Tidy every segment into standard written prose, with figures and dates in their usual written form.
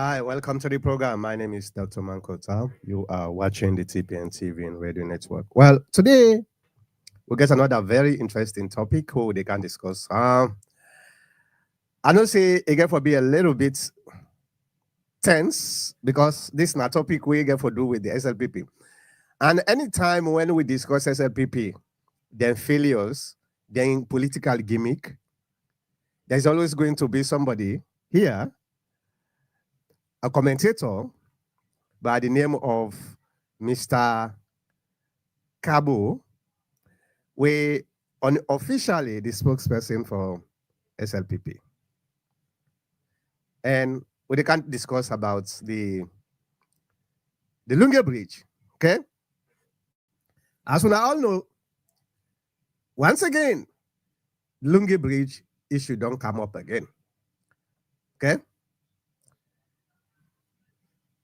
right, welcome to the program. My name is Dr. Mankota. You are watching the TPN TV and Radio Network. Well, today we get another very interesting topic who they can discuss. I know say again for be a little bit tense because this is not topic we get for do with the SLPP. And anytime when we discuss SLPP, then failures, then political gimmick, there's always going to be somebody here, a commentator by the name of Mr. Cabo, we unofficially the spokesperson for SLPP. And we can discuss about the Lungi Bridge. Okay? As we all know, once again, Lungi Bridge issue don't come up again. Okay?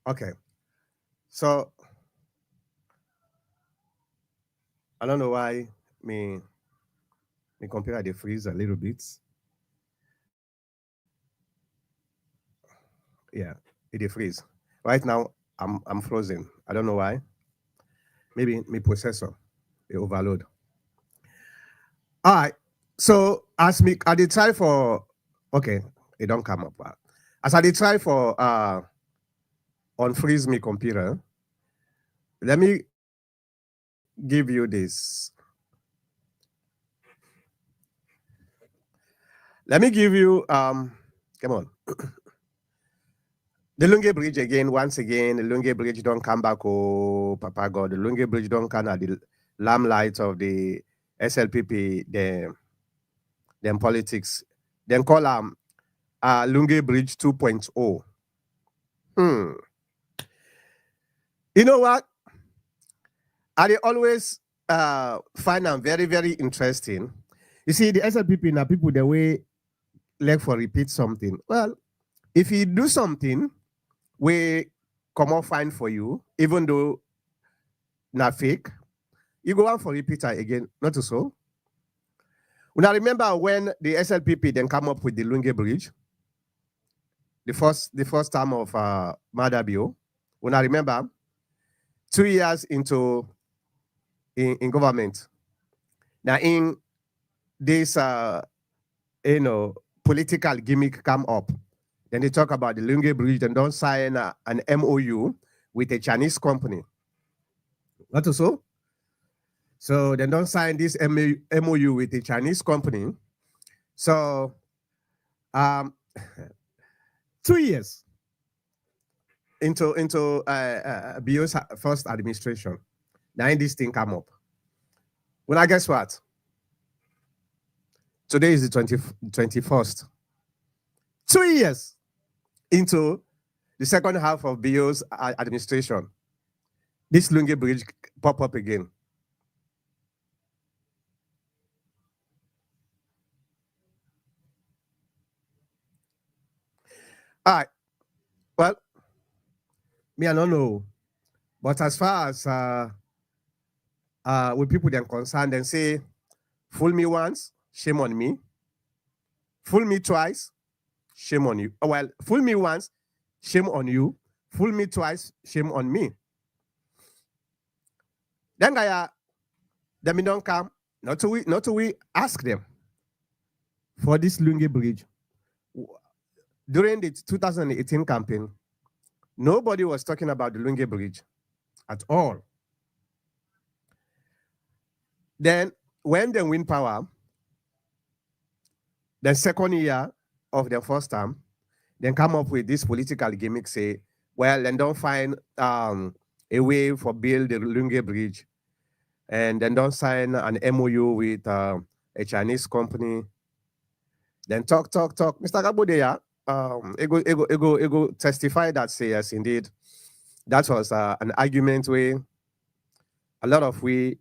Okay. So I don't know why me computer they freeze a little bit. Yeah, it freeze. Right now I'm frozen. I don't know why. Maybe my processor they overload. All right. So as me I did try for okay, it don't come up. As I did try for unfreeze me computer, let me give you this. Let me give you come on. The Lungi Bridge again, once again, the Lungi Bridge don't come back, oh Papa God. The Lungi Bridge don't come at the lamplight of the SLPP, them politics. Then call Lungi Bridge 2.0. You know what? I always find them very, very interesting. You see, the SLPP now people the way like for repeat something. Well, if you do something, we come out fine for you, even though not fake, you go out for repeater again, not so. When I remember when the SLPP then come up with the Lungi Bridge, the first time of Madabio, when I remember 2 years into in government. Now in this political gimmick come up. Then they talk about the Lungi Bridge, then don't sign an MOU with a Chinese company. Not so? So they don't sign this MOU with a Chinese company. So 2 years into BO's first administration. Now this thing come up. Well, I guess what? Today is the 21st. 2 years into the second half of BO's administration. This Lungi Bridge pop up again. All right. Well, me, I don't know. But as far as with people then concerned and say, fool me once, shame on me. Fool me twice, shame on you. Oh, well, fool me once, shame on you. Fool me twice, shame on me. Then them don't come, not to we ask them for this Lungi Bridge. During the 2018 campaign, nobody was talking about the Lungi Bridge at all. Then when they win power, the second year of their first term, then come up with this political gimmick, say, well, then don't find a way for build the Lungi Bridge, and then don't sign an MOU with a Chinese company. Then talk. Mr. Kabudeya, ego testify that say yes, indeed. That was an argument where a lot of we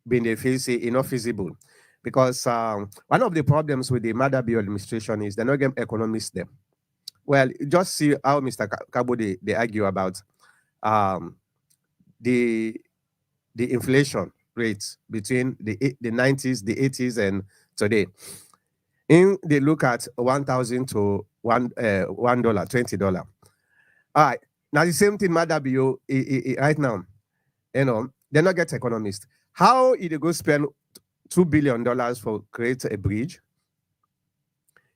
been the face say not feasible. Because one of the problems with the Madabio administration is they're not getting economists them. Well, just see how Mr. Kabo they argue about the inflation rates between the 90s, the 80s, and today. In they look at 1,000 to $1, $20. All right. Now the same thing matter be you right now. They're not get economists. How they go spend $2 billion for create a bridge?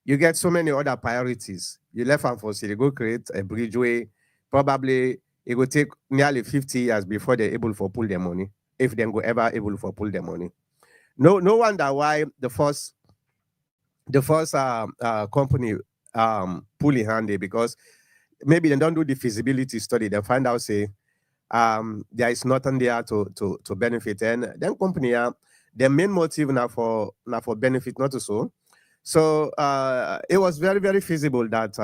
You get so many other priorities. You left and for say they go create a bridge where probably it will take nearly 50 years before they're able to pull their money, if they go ever able to pull their money. No wonder why the first company pull in handy, because maybe they don't do the feasibility study. They find out say there is nothing there to benefit, and then company their main motive now for benefit, not to so. So it was very very feasible that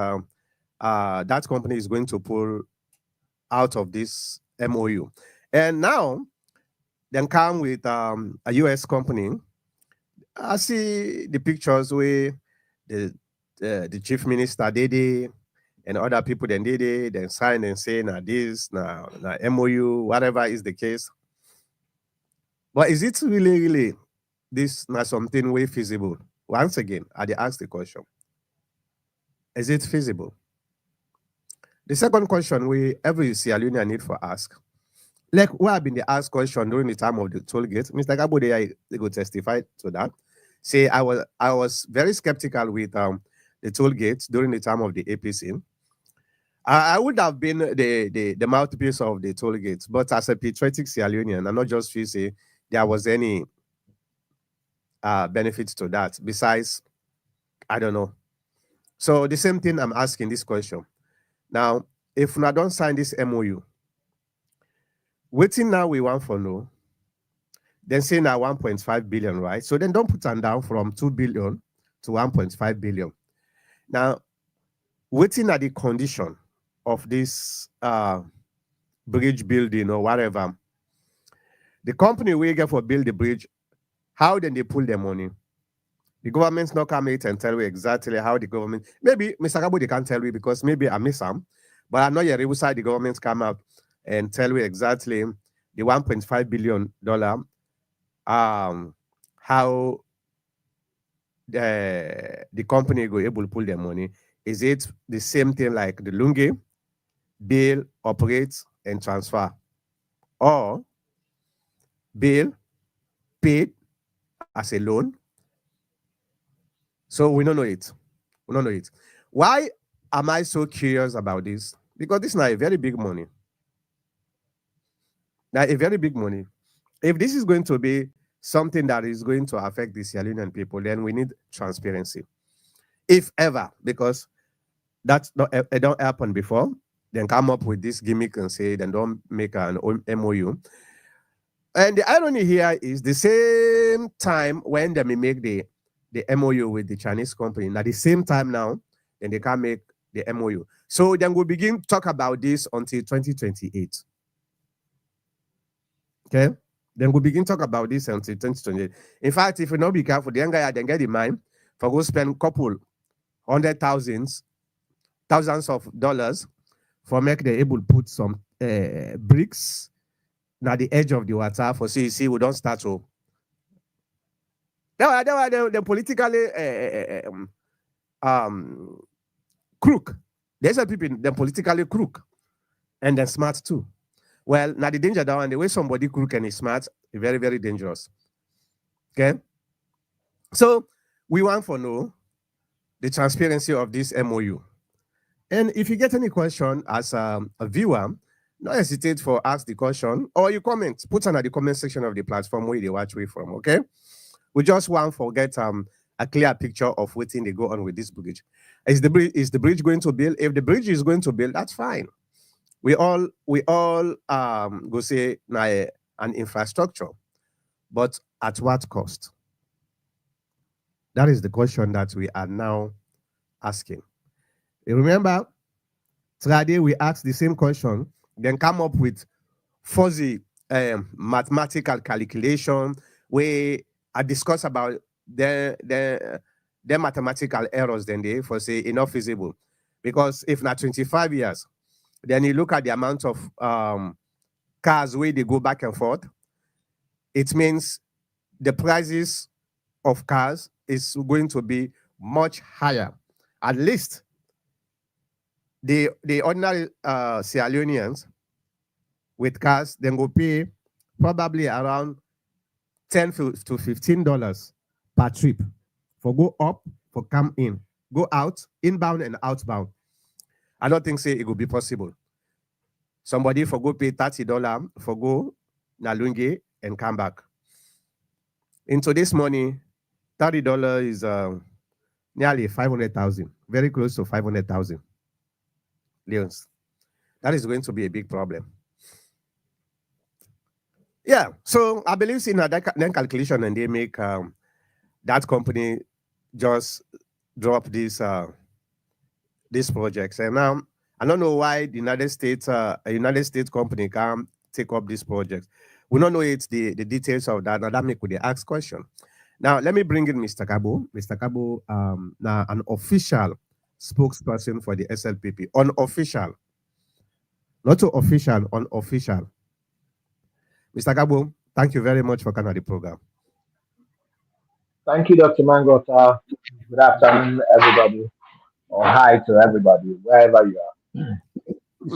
that company is going to pull out of this MOU, and now then come with a US company. I see the pictures where the the chief minister did it, and other people then did it, then sign and say now this, now MOU, whatever is the case. But is it really this now something way feasible? Once again, I dey ask the question: is it feasible? The second question we every Sierra Leonean need for ask, like what have been the asked question during the time of the toll gate. Mr. Gabode, I go testify to that. Say I was very skeptical with the toll gates during the time of the APC. I would have been the mouthpiece of the toll gates, but as a patriotic Sierra Leonean, and not just feel say there was any benefits to that. Besides, I don't know. So the same thing I'm asking this question. Now, if we don't sign this MOU, waiting now we want for no, then say now 1.5 billion, right? So then don't put them down from 2 billion to 1.5 billion. Now, waiting at the condition of this bridge building or whatever, the company we get for build the bridge, how then they pull their money? The government's not come out and tell you exactly how the government. Maybe Mr. Kabo they can't tell you because maybe I miss some, but I'm not yet able to the government come out and tell you exactly the 1.5 billion dollar how the company go able to pull their money. Is it the same thing like the Lungi, bill, operate, and transfer, or bill paid as a loan? So we don't know it. We don't know it. Why am I so curious about this? Because this is not a very big money. Now, a very big money. If this is going to be something that is going to affect the Sierra Leonean people, then we need transparency. If ever, because that's not it don't happen before, then come up with this gimmick and say then don't make an MOU. And the irony here is the same time when they may make the MOU with the Chinese company, at the same time now, then they can't make the MOU. So then we'll begin talk about this until 2028. Okay? Then we'll begin talk about this until 2028. In fact, if we not be careful, the young guy then get in mind for go spend couple thousands of dollars for make the able put some bricks at the edge of the water for see we don't start to. They were the politically crook. There's some people they're politically crook and they're smart too. Well, now the danger down and the way somebody crook and is smart is very, very dangerous. Okay. So we want to know the transparency of this MOU. And if you get any question as a viewer, don't hesitate for ask the question or you comment, put under the comment section of the platform where they watch way from, okay? We just want to get a clear picture of what thing they go on with this bridge. Is the bridge going to build? If the bridge is going to build, that's fine. We all go say an infrastructure, but at what cost? That is the question that we are now asking. You remember, today we asked the same question, then come up with fuzzy mathematical calculation where I discuss about the mathematical errors then they for say enough feasible. Because if not 25 years, then you look at the amount of cars where they go back and forth, it means the prices of cars is going to be much higher. At least the ordinary Sierra Leoneans with cars, then go pay probably around $10 to $15 per trip for go up, for come in, go out, inbound and outbound. I don't think say it will be possible. Somebody for go pay $30 for go na Lungi and come back. Into this money, $30 is nearly 500,000, very close to 500,000 leons. That is going to be a big problem. Yeah, so I believe in that calculation, and they make that company just drop these projects. And now I don't know why the United States company can't take up these projects. We don't know it's the details of that. Now that make with the ask question. Now let me bring in Mr. Kabo. Mr. Kabo, now an official spokesperson for the SLPP, unofficial, not too official, unofficial. Mr. Kabo, thank you very much for coming on the program. Thank you, Dr. Mangota. Good afternoon, everybody. Or hi to everybody, wherever you are.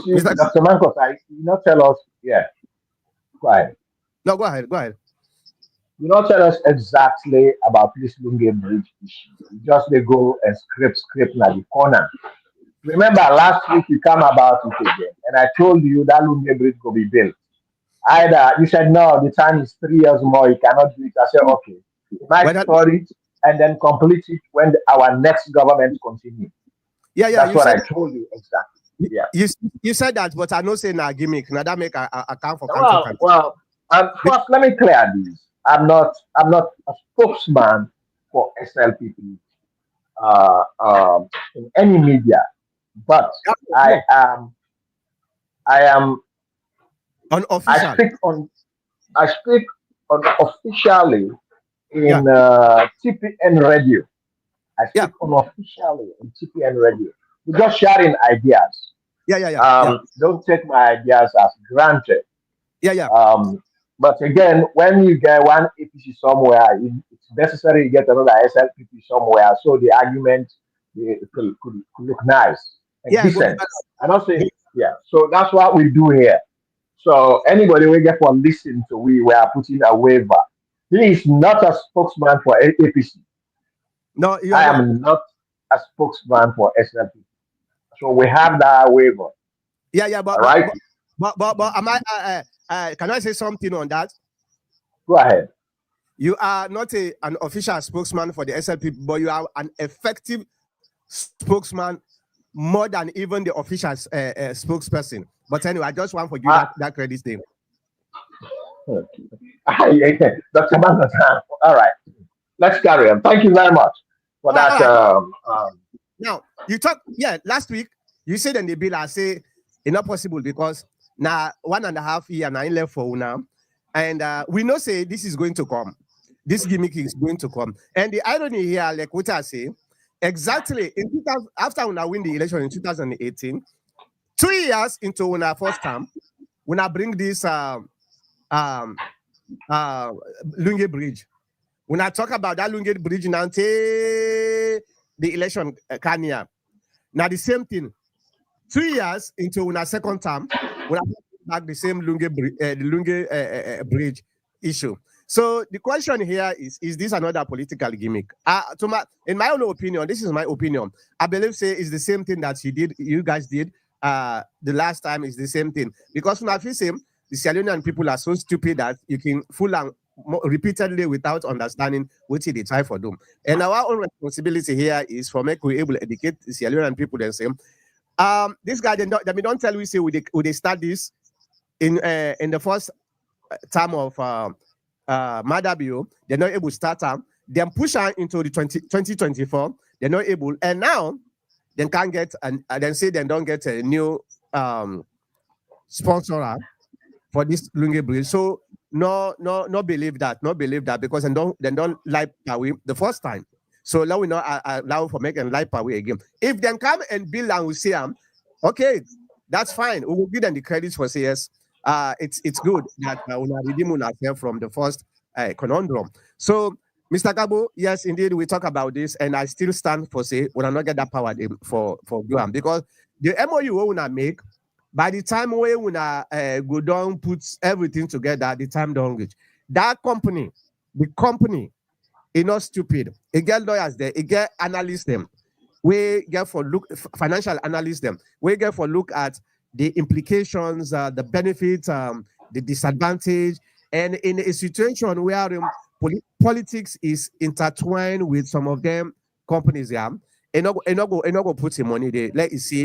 You see, Dr. Mangota, you not tell us, yeah, go ahead. No, go ahead. You not tell us exactly about this Lungi Bridge issue. You just they go and script na the corner. Remember last week you come about it again, and I told you that Lungi Bridge will be built. Either you said no, the time is 3 years more, you cannot do it. I said okay, you might start it and then complete it when our next government continues. Yeah, that's what I told you exactly. Yeah, you said that, but I know say na gimmick. Now that make a account for country. Well, first let me clear this. I'm not a spokesman for SLPP in any media, but I am unofficial. I speak on officially in TPN radio. I speak unofficially in TPN radio. We're just sharing ideas. Don't take my ideas as granted. But again, when you get one APC somewhere, it's necessary to get another SLPP somewhere, so the argument could look nice and decent. I'm not saying, so that's what we do here. So anybody we get for listen to, we are putting a waiver. He is not a spokesman for APC. No, I am not a spokesman for SLPP. So we have that waiver. But am I? Can I say something on that? Go ahead. You are not an official spokesman for the SLP, but you are an effective spokesman more than even the official spokesperson. But anyway, I just want to give that credit name. Dr. Mangota. All right. Let's carry on. Thank you very much for that. Now, you talked, last week, you said in the bill, I say it's not possible because now 1.5 years now left for now. And we know say this is going to come. This gimmick is going to come. And the irony here, like what I say, exactly in 2000, after when I win the election in 2018, 2 years into when I first term, when I bring this Lungi Bridge. When I talk about that Lungi Bridge now, the election Kenya. Now the same thing. 2 years into when I second term, when I back the same Lungi Bridge issue. So the question here is this another political gimmick? In my own opinion, this is my opinion. I believe say it's the same thing that you guys did the last time. Is the same thing because when I feel same, the Sierra Leonean people are so stupid that you can fool them repeatedly without understanding what they try for them. And our own responsibility here is for make we able to educate the Sierra Leonean people and say, this guy they don't tell we say would they start this in the first term of Madabio, they're not able to start them. Then push on into the 2024, they're not able, and now they can't get and then say they don't get a new sponsor for this Lungi Bridge. So no believe that because they don't like Pawi the first time. So now we not allow for making like Pawi again. If they come and build and we see them, okay, that's fine. We will give them the credits for CS. It's good that we are redeeming ourselves from the first conundrum. So, Mr. Kabo, yes, indeed, we talk about this, and I still stand for say we will not get that power for Guam because the MOU we wanna make, by the time we wanna go down, put everything together, the time don't reach. That company, the company, is not stupid. It get lawyers there, it get analysts them. We get for look financial analysts them. We get for look at the implications, the benefits, the disadvantage, and in a situation where politics is intertwined with some of them companies, yeah, and not go put in money there. Let you see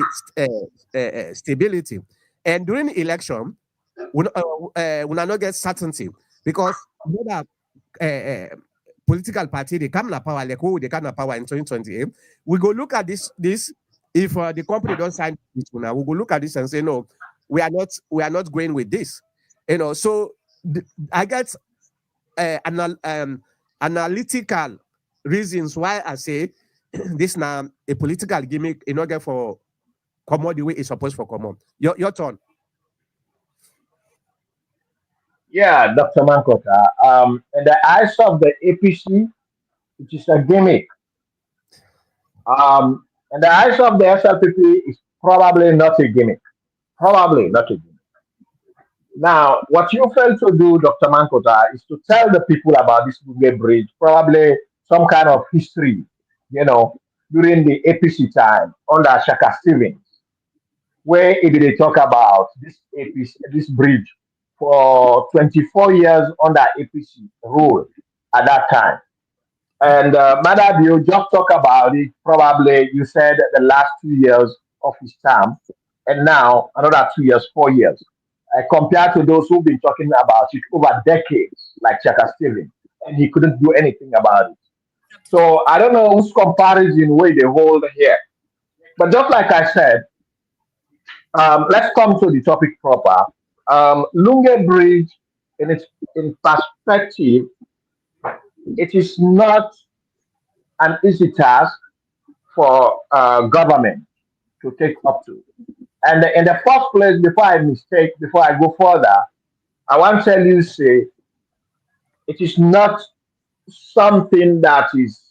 stability, and during the election, we not get certainty because you know that political party they come na power like who they come na power in 2028. We go look at this if the company don't sign this one now, we go look at this and say no, we are not going with this. So I get analytical reasons why I say this now a political gimmick in order for come out the way it's supposed for come on. Your turn. Yeah, Dr. Mankota. In the eyes of the APC, it is a gimmick. In the eyes of the SLPP, it's probably not a gimmick. Probably not a gimmick. Now, what you fail to do, Dr. Mankota, is to tell the people about this Lungi Bridge, probably some kind of history, you know, during the APC time under Shaka Stevens, where if they talk about this APC, this bridge for 24 years under APC rule at that time. And Madam, you just talk about it. Probably you said the last 2 years of his term, and now another 2 years, 4 years. Compared to those who've been talking about it over decades, like Chaka Steven, and he couldn't do anything about it. So I don't know whose comparison way they hold here. But just like I said, let's come to the topic proper. Lunge Bridge, in its in perspective, it is not an easy task for government to take up to. And in the first place, before I go further, I want to tell you, say, it is not something that is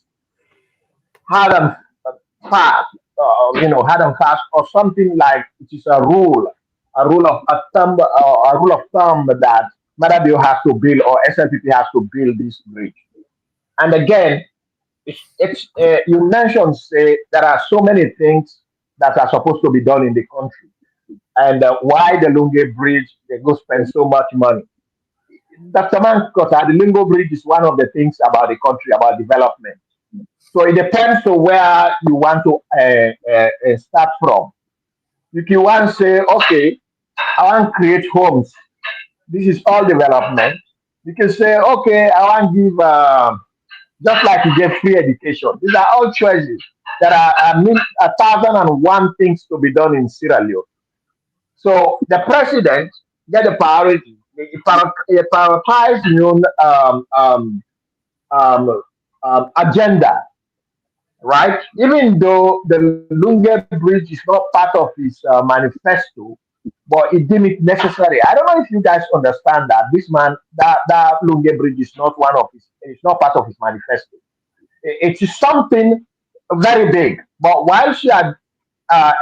hard and fast, hard and fast, or something like it is a rule of a rule of thumb that Madabio has to build or SLPP has to build this bridge. And again, you mentioned say there are so many things that are supposed to be done in the country, and why the Lunge Bridge they go spend so much money. Dr. Mankota, the Lingo Bridge is one of the things about the country about development. So it depends on where you want to start from. If you want to say, okay, I want to create homes, this is all development. You can say, okay, I want to give just like you get free education. These are all choices. There are 1,001 things to be done in Sierra Leone. So the president get the priority. He prioritize agenda, right? Even though the Lunge Bridge is not part of his manifesto, but it deemed it necessary. I don't know if you guys understand that this man, that Lunge Bridge is not one of his, it's not part of his manifesto. It is something very big. But while you are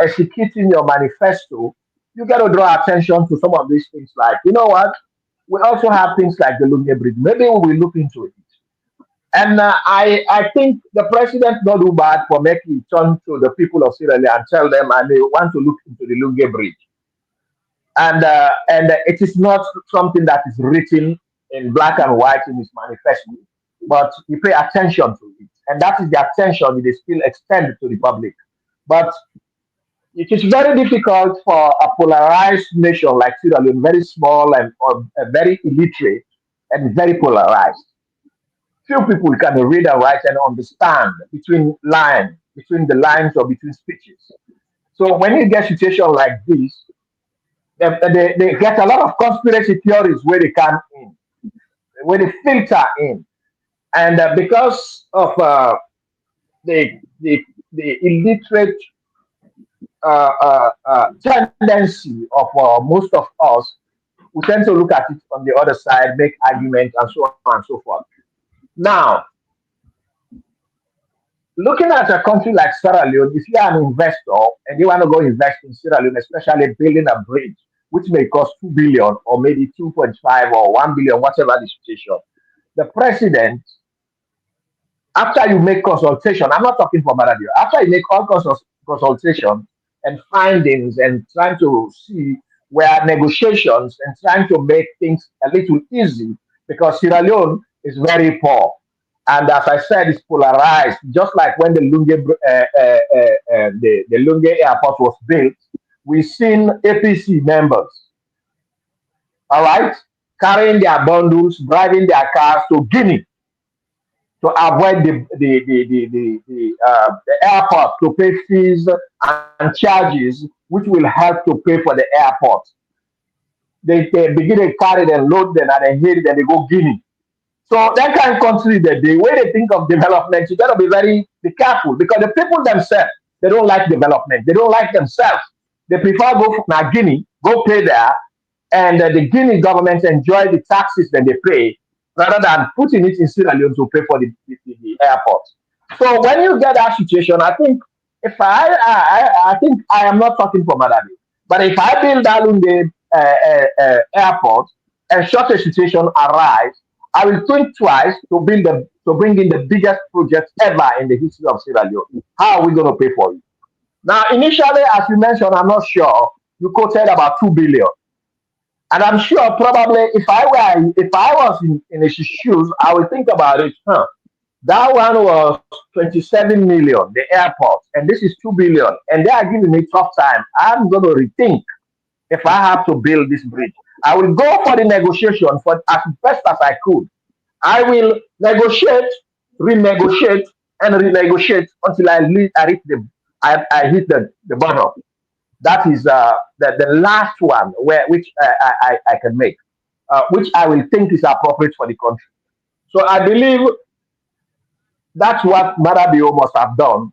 executing your manifesto, you got to draw attention to some of these things. Like, you know what? We also have things like the Lumia Bridge. Maybe we will look into it. And I think the president not do bad for making turn to the people of Sierra Leone and tell them and they want to look into the Lunge Bridge. And it is not something that is written in black and white in his manifesto, but you pay attention to it, and that is the attention it is still extended to the public. But it is very difficult for a polarized nation like Sierra Leone, very small and or, very illiterate and very polarized. Few people can read and write and understand between the lines or between speeches. So when you get situation like this, they get a lot of conspiracy theories where they come in, where they filter in, and because of the, the the illiterate tendency of most of us, we tend to look at it on the other side, make arguments, and so on and so forth. Now, looking at a country like Sierra Leone, if you're an investor and you want to go invest in Sierra Leone, especially building a bridge, which may cost 2 billion or maybe 2.5 or 1 billion, whatever the situation, the president, after you make consultation, I'm not talking for Maradio, after you make all consultation and findings and trying to see where negotiations and trying to make things a little easy because Sierra Leone is very poor. And as I said, it's polarized, just like when the the Lungi airport was built, we've seen APC members, all right, carrying their bundles, driving their cars to Guinea to avoid the airport to pay fees and charges, which will help to pay for the airport. They begin to carry them, load them, and then hit it, and they go Guinea. So that kind of country, that the way they think of development, you got to be careful because the people themselves, they don't like development. They don't like themselves. They prefer go to Guinea, go pay there, and the Guinea government enjoy the taxes that they pay rather than putting it in Sierra Leone to pay for the airport. So when you get that situation, I think if I think I am not talking for Madabi, but if I build that Lunde airport and such a situation arise, I will think twice to bring in the biggest project ever in the history of Sierra Leone. How are we going to pay for it? Now, initially, as you mentioned, I'm not sure. You quoted about 2 billion. And I'm sure probably if I was in his shoes, I would think about it. That one was 27 million, the airport, and this is 2 billion, and they are giving me tough time. I'm going to rethink if I have to build this bridge. I will go for the negotiation for as best as I could. I will negotiate, renegotiate, and renegotiate until I reach I hit the bottom. That is the last one where which I can make, which I will think is appropriate for the country. So I believe that's what Marabio must have done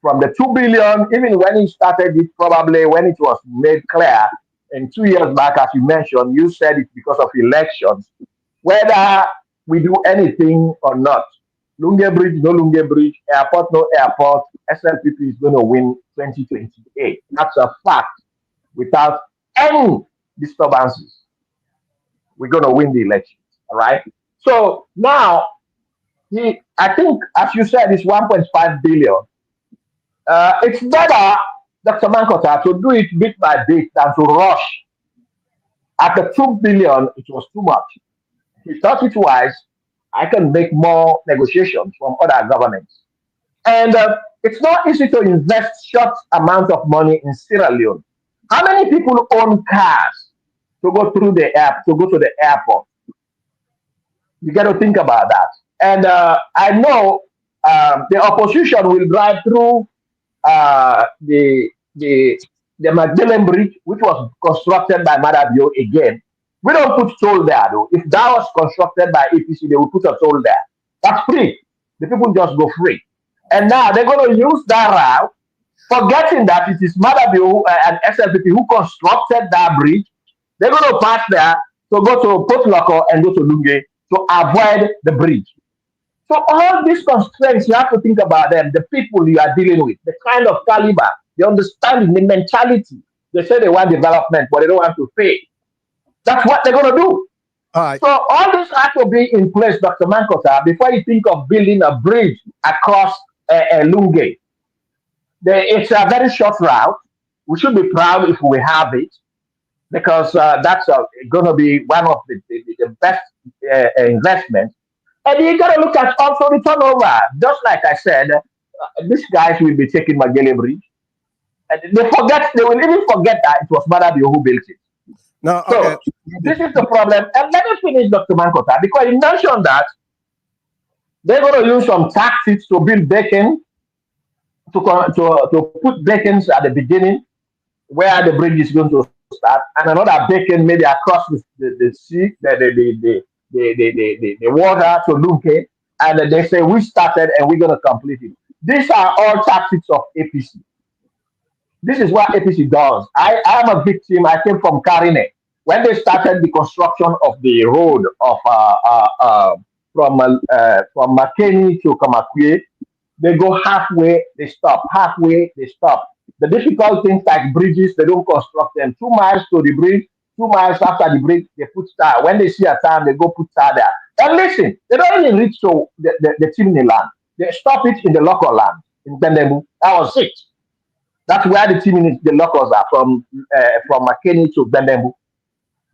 from the 2 billion, even when he started it, probably when it was made clear in 2 years back, as you mentioned, you said it's because of elections. Whether we do anything or not, Lungi Bridge, no Lungi Bridge, airport, no airport, SLPP is going to win 2028. That's a fact. Without any disturbances, we're going to win the elections. All right. So now, I think, as you said, it's 1.5 billion. It's better, Dr. Mankota, to do it bit by bit than to rush. At the 2 billion, it was too much. If you thought it wise, I can make more negotiations from other governments. And it's not easy to invest short amount of money in Sierra Leone. How many people own cars to go through the app to go to the airport? You got to think about that. And I know the opposition will drive through uh, the the the Magdalene Bridge, which was constructed by Madabio again. We don't put toll there though. If that was constructed by APC, they will put a toll there. That's free. The people just go free. And now they're going to use that route, forgetting that it is Madabio and SLPP who constructed that bridge. They're going to pass there to go to Port Loco and go to Lunge to avoid the bridge. So all these constraints, you have to think about them, the people you are dealing with, the kind of caliber, the understanding, the mentality. They say they want development, but they don't want to pay. That's what they're going to do. All right. So all this has to be in place, Dr. Mankota, before you think of building a bridge across Lunge. It's a very short route. We should be proud if we have it because that's going to be one of the best investments. And you got to look at also the turnover. Just like I said, these guys will be taking Magele Bridge. And they will even forget that it was Madabio who built it. No, So okay. this is the problem. And let me finish, Dr. Mankota, because you mentioned that they're going to use some tactics to build bacon, to put bacons at the beginning where the bridge is going to start, and another bacon maybe across the sea, the water to Luke, and they say we started and we're going to complete it. These are all tactics of APC. This is what APC does. I am a victim. I came from Karine. When they started the construction of the road of from Makeni to Kamakwe, They go halfway, they stop. Halfway, they stop. The difficult things like bridges, they don't construct them. 2 miles to the bridge, 2 miles after the bridge, they put tar. When they see a tar, they go put tar there. And listen, they don't even reach to the chimney land. They stop it in the local land in Bendebu. That was it. That's where the chimney, the locals are from McKinney to Bendebu.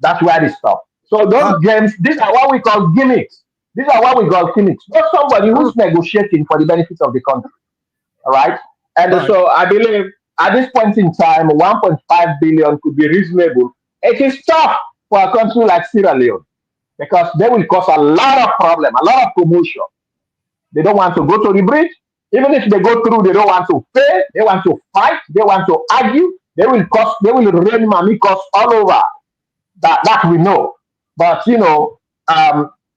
That's where they stop. So Oh, those games, these are what we call gimmicks. These are what we call gimmicks. Not somebody who's negotiating for the benefits of the country. All right. And all right. so I believe at this point in time, 1.5 billion could be reasonable. It is tough for a country like Sierra Leone because they will cause a lot of problem, a lot of commotion. They don't want to go to the bridge. Even if they go through, they don't want to pay. They want to fight. They want to argue. They will rain mamikos all over. That we know. But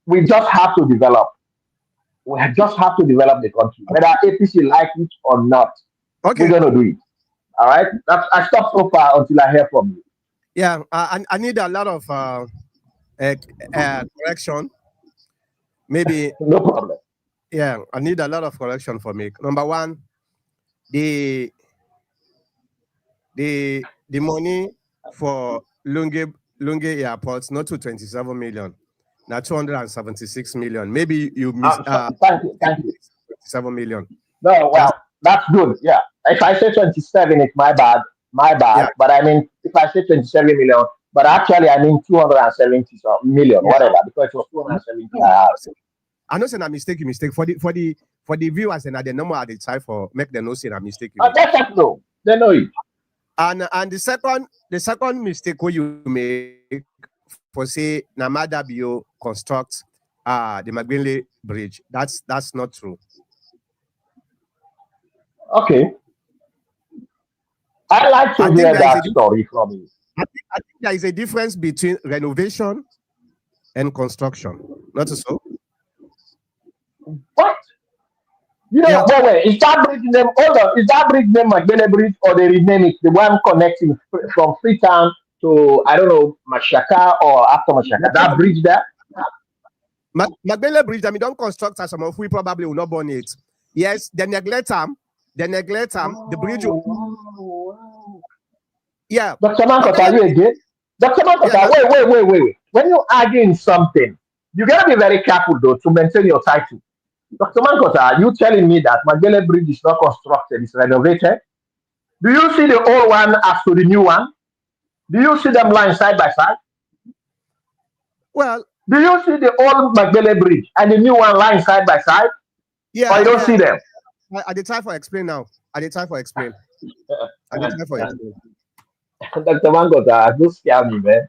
we just have to develop. We just have to develop the country, whether APC like it or not. We're Okay. gonna do it. All right. I stop so far until I hear from you. Yeah. I need a lot of correction. Maybe. No problem. Yeah. I need a lot of correction for me. Number one, the the money for Lungi airports not to 27 million, now 276 million. Maybe you miss Thank you. Thank you. 27 million. No, That's well, that's good. Yeah. If I say 27, it's my bad. My bad. yeah, But I mean, if I say 27 million, but actually I mean 270 million, yeah. whatever, because it was 270. No, I know say a mistake, for the viewers and the number at the time for make them know say a mistake you make. That's it, no. They know it. And the second mistake what you make for say Namada Bio construct the McGinley Bridge. That's not true. Okay. I like I to think hear there is a that story from you. I think there is a difference between renovation and construction. Not so? What? You know, Yeah. wait. Is that bridge name? Hold on. Is that bridge name McBeне Bridge or they rename it? The one connecting from Freetown to, I don't know, Mashaka or after Mashaka? That bridge there? McBeне Bridge, I mean, don't construct as some of we probably will not burn it. Yes, they neglect them. The bridge will, Wow. yeah. Dr. Mankot, are McBeне you Bridge, again? Dr. yeah, Mankot, wait. When you argue in something, you gotta be very careful though to maintain your title. Dr. Mankota, you telling me that Magdalene Bridge is not constructed, it's renovated? Do you see the old one as to the new one? Do you see them lying side by side? well, Do you see the old Magdalene Bridge and the new one lying side by side? Or yeah, you don't see them? I did try for explain now. I did try for explain. I did try for explain. Dr. Mankota, don't scare me, man.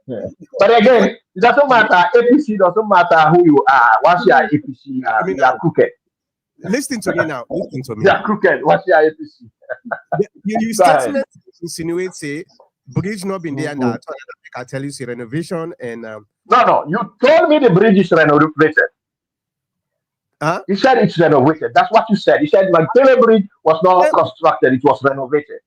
But Because again, it doesn't matter. APC doesn't matter who you are. Once you are APC, to me you are now. crooked. Listen to me now. Listen to You me. are crooked. Once you are APC. You Go ahead. statement insinuate say bridge not been there and that I tell you see renovation and No. You told me the bridge is renovated. huh? You said it's renovated. That's what you said. You said Magdalene Bridge was not Well, constructed, it was renovated.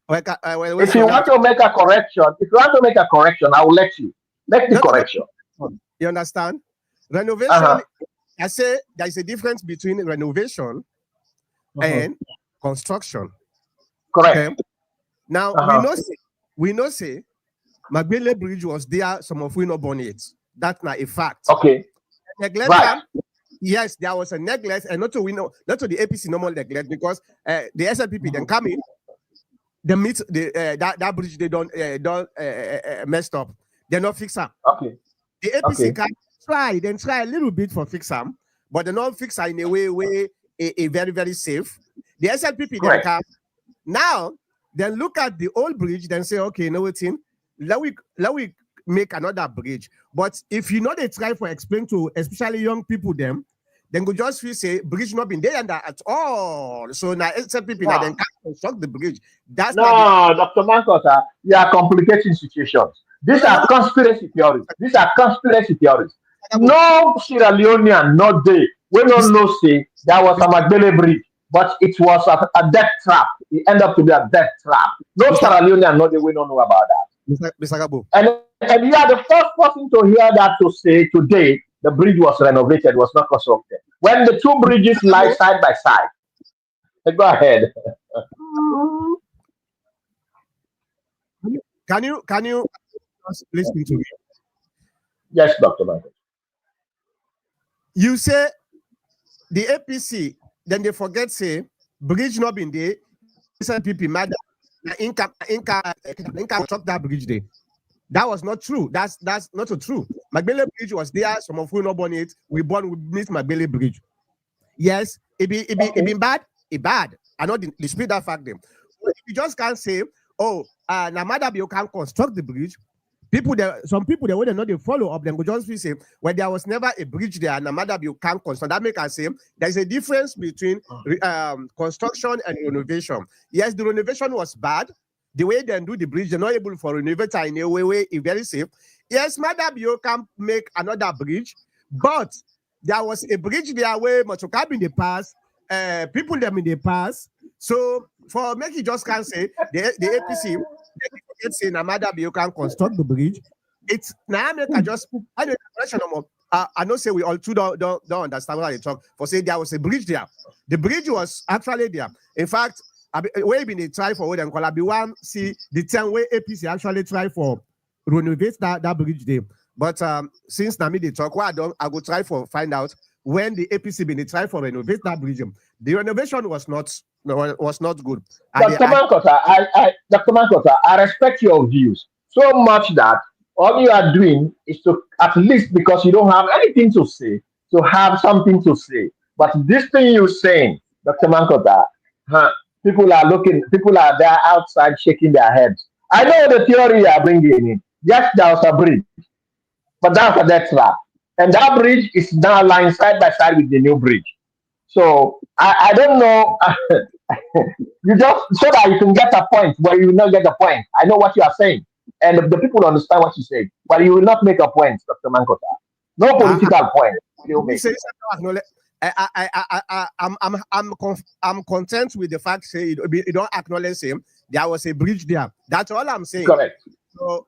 wait If you for want that. to make a correction, I will let you make the No. correction. You understand? Renovation, Uh-huh. I say there is a difference between renovation Uh-huh. and construction. Correct. Okay. Now Uh-huh. we know say McBeane Bridge was there, some of we not born it. That's not a fact. Okay. Neglect Right. them. Yes, there was a neglect, and not to we know, not to the APC normal neglect because the SLPP then come in, they meet the that bridge they don't messed up. They're not fix them. Okay. The APC Okay. can try a little bit for fix them, but they not fix them in a way a very very safe. The SLPP then Correct. come now, then look at the old bridge, then say, okay, you know what, let we make another bridge. But if you know they try for explain to especially young people them, then go just feel say bridge not been there and that at all. So now SLPP now No, then can't construct the bridge. That's not the no, Dr. Mankota, you are complicating situations. no These no no are no. conspiracy theories. No Sierra Leonean, no day. We don't know say there was a Magbele bridge, but it was a death trap. It ended up to be a death trap. No Mr. Sierra Leonean, no day, we don't know about that. Mr. Gabo. And you are the first person to hear that to say today the bridge was renovated, was not constructed. when the two bridges lie side by side. Go ahead. Can you just listen to me? Yes, Dr. Michael. You say the APC, then they forget say bridge not been there. SNPP mad income struck that bridge there. That was not true. That's not so true. Magbele Bridge was there. Some of who not born it. We miss Magbele Bridge. Yes, it been bad. It bad. I know the spirit that fact them. You just can't say, oh, Namada you can construct the bridge. Some people they wouldn't know they follow up. Then go just be say, well, there was never a bridge there. Namada you can construct. That make us say there's a difference between construction and renovation. Yes, the renovation was bad. The way they do the bridge, they're not able for renovator in a way it's very safe. Yes, Madam, you can make another bridge, but there was a bridge there where Machokab in the past, people them in the past. So for make it just can't say the APC can say Namada you can construct the bridge. It's now I just I know say we all too don't understand what they talk. For say there was a bridge there. The bridge was actually there. In fact, we been a try for what and call one see the time where APC actually try for renovate that bridge there. But since Nami they talk, what I go try for find out when the APC been a try for renovate that bridge. The renovation was not good. Dr. Mankota, I respect your views so much that all you are doing is to, at least because you don't have anything to say, to have something to say. But this thing you're saying, Dr. Mankota, people are there outside shaking their heads. I know the theory you are bringing in. Yes, there was a bridge, but that's a death trap. And that bridge is now lying side by side with the new bridge. So I don't know. You just so that you can get a point where you will not get a point. I know what you are saying, and the people understand what you say, but you will not make a point, Dr. Mankota. No political point. You make. I'm content with the fact say you don't acknowledge him. There was a bridge there. That's all I'm saying. Correct. So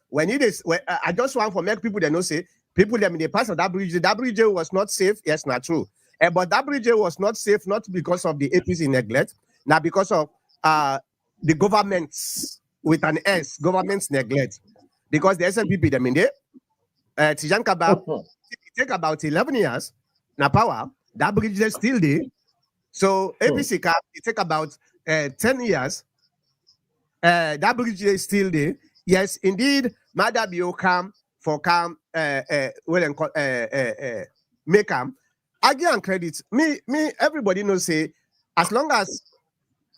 when it is, I just want to make people that know say people them in the past of that bridge was not safe. Yes, not true. But that bridge was not safe, not because of the APC neglect, now because of the government's with an S, government's neglect. Because the SNPP them in there, Tijan Kaba, it take about 11 years now power. That bridge is still there. So APC cap it take about 10 years. That bridge is still there. Yes, indeed, Madabio come for come make come. I give credit. Me, everybody knows say as long as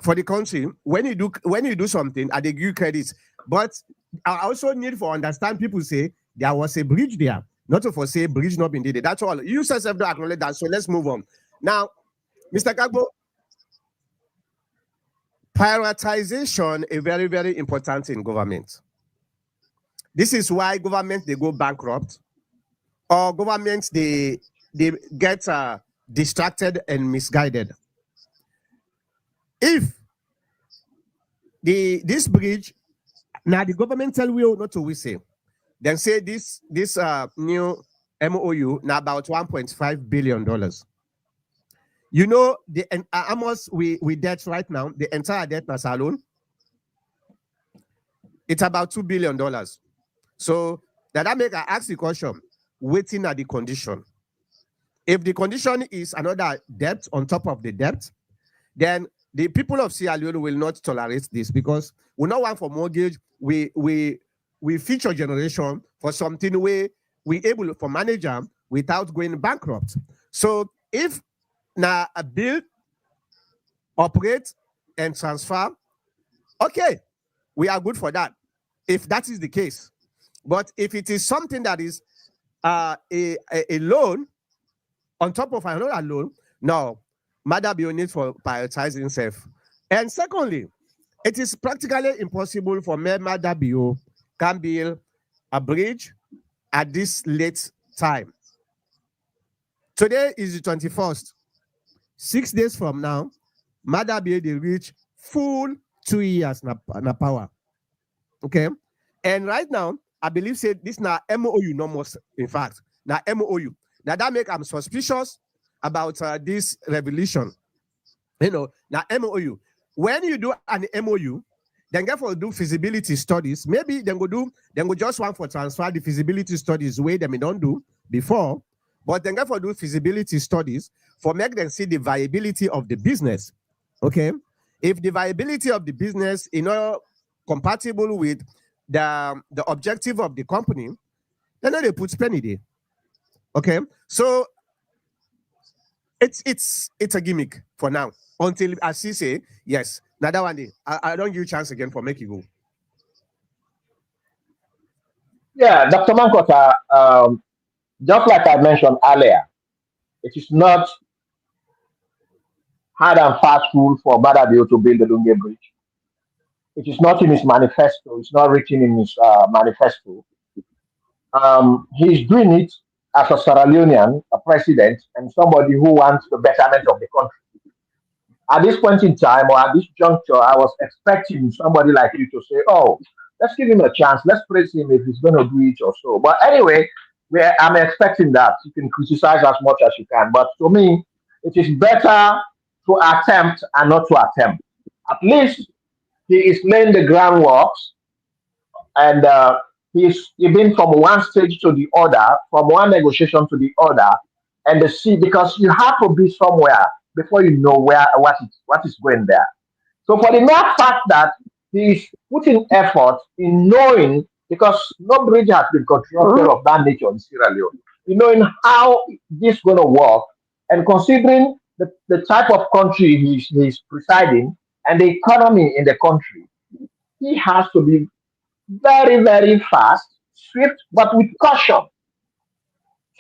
for the country, when you do something, I give you credit. But I also need for understand people say there was a bridge there. Not to for say bridge not been there. That's all. You yourself don't acknowledge that. So let's move on. Now, Mr. Kagbo, prioritization is very, very important in government. This is why government they go bankrupt, or governments they get distracted and misguided. If this bridge now the government tell you not to say, then say this new MOU now about $1.5 billion. You know the almost we debt right now, the entire debt na salon, it's about $2 billion. So that make I ask the question, waiting at the condition. If the condition is another debt on top of the debt, then the people of Sierra Leone will not tolerate this because we not want for mortgage. We future generation for something where we able for manager without going bankrupt. So if now a build, operate, and transfer, okay, we are good for that. If that is the case, but if it is something that is a loan on top of another loan, no, Mother be need for prioritizing himself. And secondly, it is practically impossible for Mother Bio can build a bridge at this late time. Today is the 21st. 6 days from now, Mother Bio they reach full 2 years na power. Okay, and right now I believe say this now MOU no more. In fact, now MOU now that make I'm suspicious about this revolution. Now MOU. When you do an MOU, then therefore do feasibility studies. Maybe then go just one for transfer the feasibility studies way them don't do before, but then therefore do feasibility studies for make them see the viability of the business. Okay, if the viability of the business compatible with the objective of the company, then they put penny there. Okay, so it's a gimmick for now until as he say yes. Now that one day I don't give you chance again for make you go. Yeah, Dr. Mankota, just like I mentioned earlier, it is not hard and fast rule for Badabio to build the Lungi Bridge. It is not in his manifesto. It's not written in his manifesto. He's doing it as a Sierra Leonean, a president, and somebody who wants the betterment of the country. At this point in time, or at this juncture, I was expecting somebody like you to say, "Oh, let's give him a chance. Let's praise him if he's going to do it or so." But anyway, I'm expecting that. You can criticize as much as you can, but to me, it is better to attempt and not to attempt. At least he is laying the groundworks, and he's been from one stage to the other, from one negotiation to the other, and the see because you have to be somewhere before you know what is going there. So for the mere fact that he's putting effort in knowing, because no bridge has been constructed of that nature in Sierra Leone, in knowing how this is going to work, and considering the type of country he's presiding and the economy in the country, he has to be very, very fast, swift, but with caution.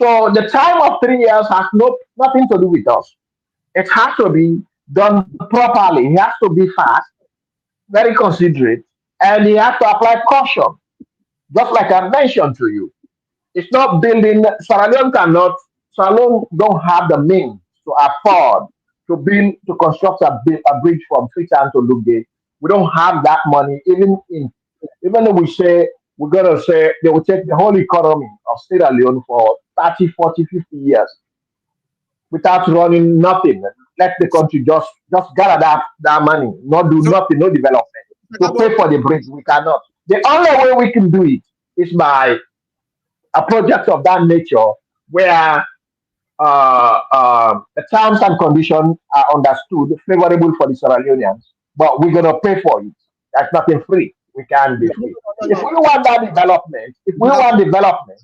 So the time of 3 years has nothing to do with us. It has to be done properly. He has to be fast, very considerate, and he has to apply caution. Just like I mentioned to you, it's not building. Sierra Leone cannot. Sierra Leone don't have the means to afford to construct a bridge from Freetown to Lungi. We don't have that money. Even though we say we're gonna say they will take the whole economy of Sierra Leone for 30, 40, 50 years without running nothing. Let the country just gather that money, not do So nothing, no development. To pay for the bridge, we cannot. The only way we can do it is by a project of that nature where the terms and conditions are understood, favorable for the Sierra Leoneans, but we're gonna pay for it. That's nothing free. We can't be no, free. no, If no, we want that development, if we Mr. want development,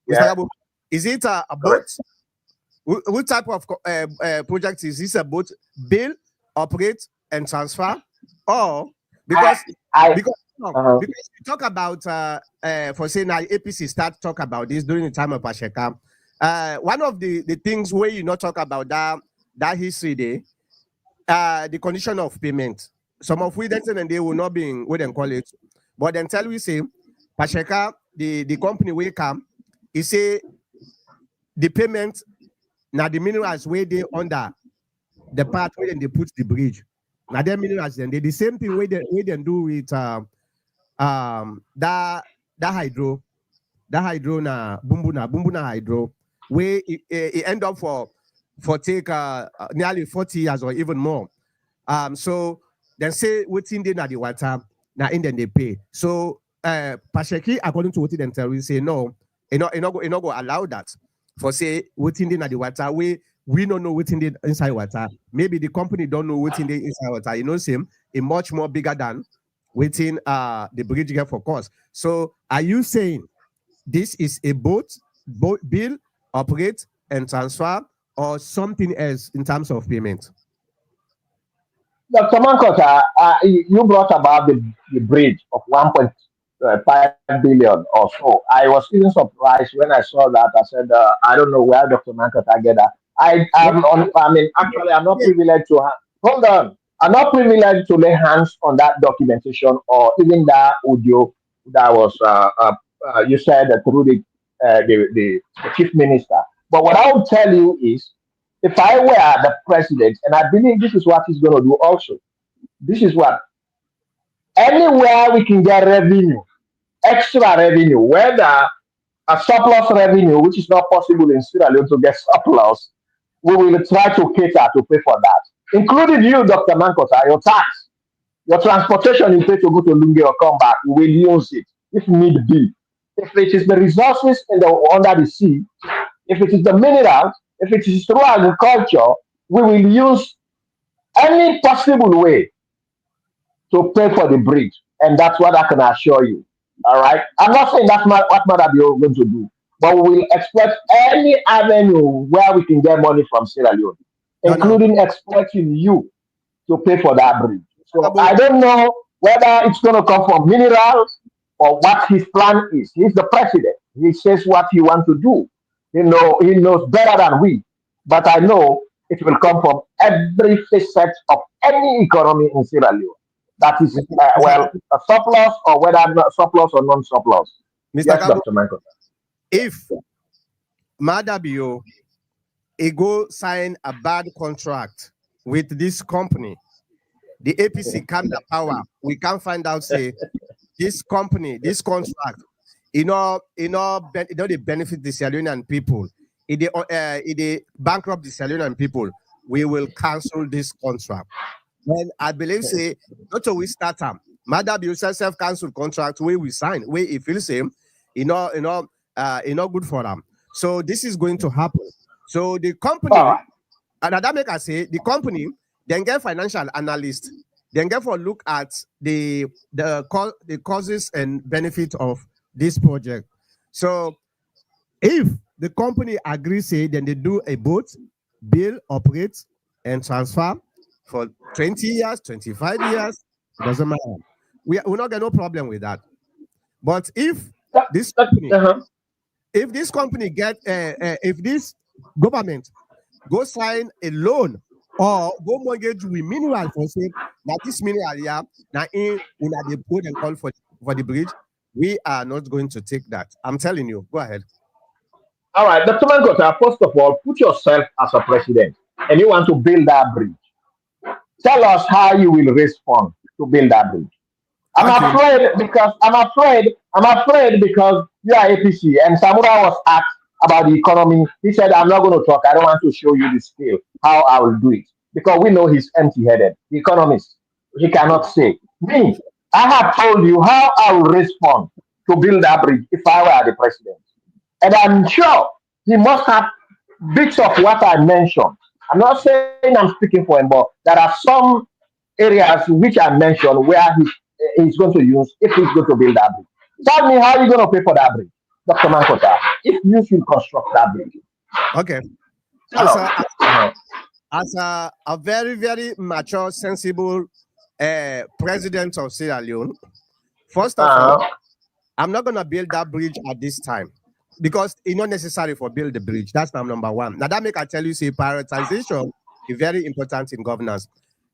Mr. yeah, Gabo, is it a boat? correct. What type of project is this? A boat build, operate, and transfer, or I, because I, because no, uh, because you talk about for saying now APC start talk about this during the time of Pasheka. One of the things where you not talk about that history there, the condition of payment. Some of we then and they will not be in what they call it, but then tell we say Pasheka the company will come, he say the payment now the minerals where they under the part where they put the bridge. Now the minerals then they the same thing where they do with that hydro na bumbu na hydro where it end up for take nearly 40 years or even more. So then say waiting they na the water now in then they pay. So Pasheki according to what they tell we say no, you not go allow that for say waiting they na the water we don't know what's in the inside water. Maybe the company don't know what's in the inside water. You know, same a much more bigger than waiting the bridge here for cost. So are you saying this is a boat bill, operate and transfer, or something else in terms of payment? Dr. Mankota, you brought about the bridge of 1.5 billion or so. I was even surprised when I saw that. I said, I don't know where Dr. Mankota get that. No, I mean, actually, I'm not yeah, privileged to hold on. I'm not privileged to lay hands on that documentation or even that audio that was, you said through the chief minister. But what I will tell you is, if I were the president, and I believe this is what he's going to do also, this is what anywhere we can get revenue, extra revenue, whether a surplus revenue, which is not possible in Sierra Leone to get surplus, we will try to cater to pay for that, including you, Dr. Mankota, your tax, your transportation you pay to go to Lungi or come back, we will use it if need be. If it is the resources under the sea, if it is the minerals, if it is through agriculture, we will use any possible way to pay for the bridge. And that's what I can assure you. All right. I'm not saying that's what Madabio is going to do, but we will exploit any avenue where we can get money from Sierra Leone, No, no. including exploiting you to pay for that bridge. So About I don't know whether it's going to come from minerals or what his plan is. He's the president. He says what he wants to do. He knows better than we. But I know it will come from every facet of any economy in Sierra Leone. That is, Mr. well, a surplus or whether not surplus or non-surplus. Mr. Yes, Kabo, Dr. Michael. if Madabio go sign a bad contract with this company, the APC come the power, we can find out say this company, this contract, they benefit the Sierra Leonean people. If they bankrupt the Sierra Leonean people, we will cancel this contract. And I believe say not till we start them. Madabio self-cancel contract where we sign, where it feels same, good for them. So this is going to happen. So the company, All right. and that make us say the company then get financial analyst, then get for look at the causes and benefit of this project. So if the company agrees, say then they do a boat, build, operate, and transfer for 20 years, 25 years, it doesn't matter. We not get no problem with that. But if this company, Uh-huh. if this company get, if this government go sign a loan or go mortgage with mineral for say that this mineral yeah now in they put and call for the bridge, we are not going to take that. I'm telling you. Go ahead. All right, Dr. Mangota, first of all, put yourself as a president and you want to build that bridge. Tell us how you will raise funds to build that bridge. Okay. I'm afraid because you are APC and Samura was asked about the economy. He said, I'm not going to talk. I don't want to show you the scale, how I will do it. Because we know he's empty headed. The economist, he cannot say. Me, I have told you how I will raise funds to build that bridge if I were the president. And I'm sure he must have bits of what I mentioned. I'm not saying I'm speaking for him, but there are some areas which I mentioned where he's going to use if he's going to build that bridge. Tell me how you're going to pay for that bridge, Dr. Mankota, if you should construct that bridge. Okay. Tell As us. a Uh-huh. as a very, very mature, sensible president of Sierra Leone, first of all, Uh-huh. I'm not gonna build that bridge at this time because it's not necessary for build the bridge. That's number one. Now that make I tell you, say prioritization is very important in governance.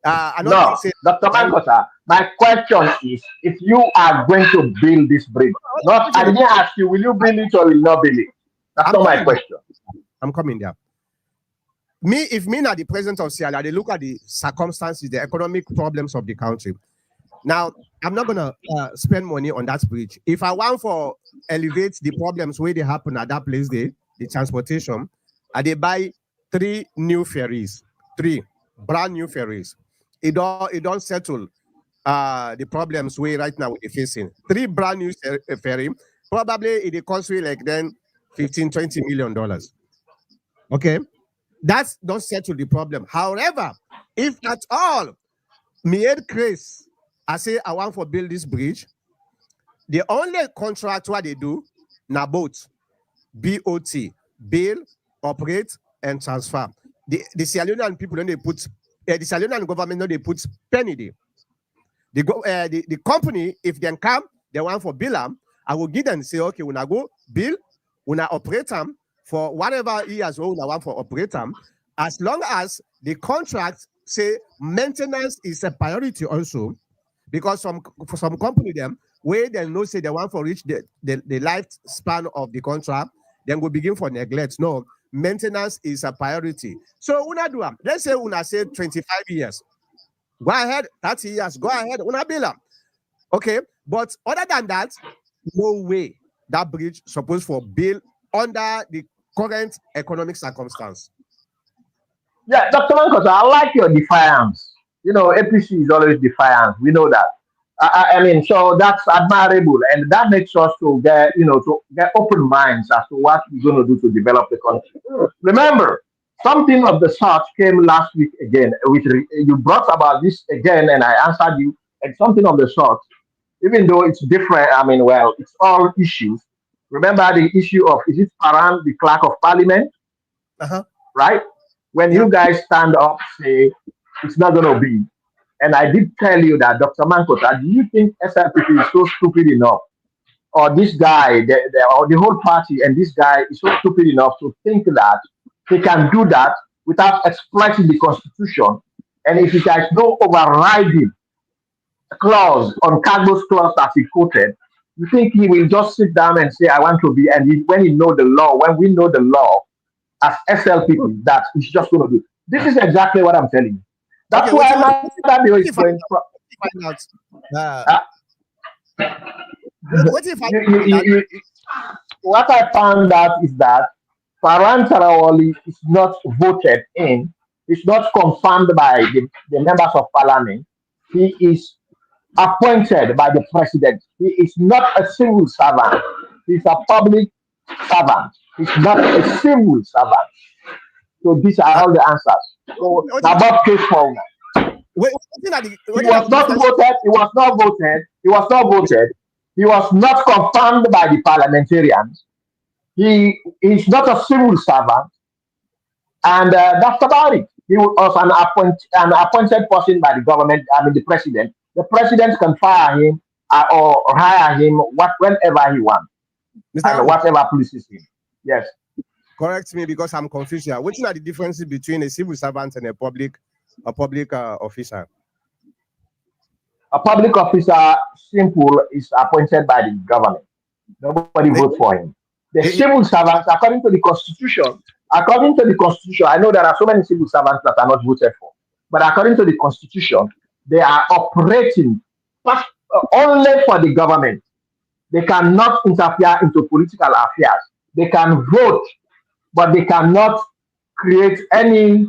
I don't think No, say Dr. time. Mankota, my question is if you are going to build this bridge, not I didn't ask you, will you build it or will you not build it? That's I'm not my coming there. question. I'm coming there. If me not the president of Sierra, they look at the circumstances, the economic problems of the country. Now, I'm not gonna spend money on that bridge. If I want for elevate the problems where they happen at that place, the transportation, they buy 3 new ferries, 3 brand new ferries. It don't settle the problems we right now we're facing. 3 brand new ferry, probably it cost me like then 15-20 million dollars. Okay, that's don't settle the problem. However, if at all me head Chris, I say I want for build this bridge. The only contract what they do na boat, BOT, build, operate, and transfer. The Sierra Leonean people don't they put the Sierra Leonean government don't they put penny there. The company if they come they want for bill them, I will give them say okay when I go bill, when I operate them for whatever years when I want for operate them, as long as the contract say maintenance is a priority also because for some company them where they know say they want for reach the lifespan of the contract, then we begin for neglect. No, maintenance is a priority. So una do am. Let's say una say 25 years. Go ahead, 30 years, go ahead, una bill am. Okay, but other than that, no way that bridge supposed for bill under the current economic circumstance. Yeah, Dr. Mankos, I like your defiance. You know, APC is always defiant. We know that. I mean, so that's admirable, and that makes us to get, to get open minds as to what we're going to do to develop the country. Remember, something of the sort came last week again. You brought about this again, and I answered you, and something of the sort, even though it's different. I mean, well, it's all issues. Remember the issue of, is it Paran, the clerk of parliament? Uh-huh. Right? When Yeah. you guys stand up, say it's not going to be. And I did tell you that, Dr. Mankota, do you think SLPP is so stupid enough, or this guy, or the whole party, and this guy is so stupid enough to think that he can do that without exploiting the Constitution? And if there is no overriding clause on Cargos clause that he quoted, you think he will just sit down and say, I want to be, and when he know the law, when we know the law, as SLPP that it's just going to do. This is exactly what I'm telling you. Okay, That's what why if Madabio is what going. if I find out Uh, what if I find out what I found out is that Paran Tarawali is not voted in. It's not confirmed by the members of parliament. He is appointed by the president. He is not a civil servant. He's a public servant. He's not a civil servant. So these are uh, all the answers. So what now if Bob case for now. He what is was the not difference? voted. He was not voted. He was not voted. He was not confirmed by the parliamentarians. He is not a civil servant, and that's about it. He was an appointed person by the government. I mean, the president. The president can fire him or hire him whenever he wants Mr. and Ambo, whatever pleases him. Yes. correct me because I'm confused here. What are the differences between a civil servant and a public officer? A public officer, simple, is appointed by the government. Nobody Eh, votes for him. The eh, civil servants, according to the constitution, I know there are so many civil servants that are not voted for, but according to the constitution, they are operating only for the government. They cannot interfere into political affairs. They can vote, but they cannot create any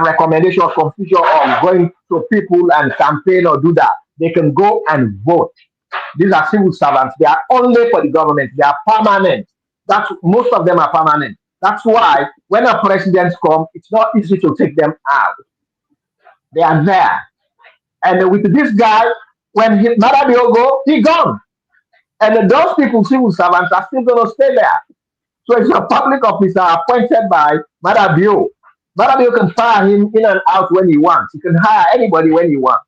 recommendation or confusion of going to people and campaign or do that. They can go and vote. These are civil servants. They are only for the government. They are permanent. That's most of them are permanent. That's why when a president comes, it's not easy to take them out. They are there. And with this guy, when Marabio go, he gone. And those people, civil servants, are still going to stay there. So it's a public officer appointed by Marabio. Marabio can fire him in and out when he wants. He can hire anybody when he wants.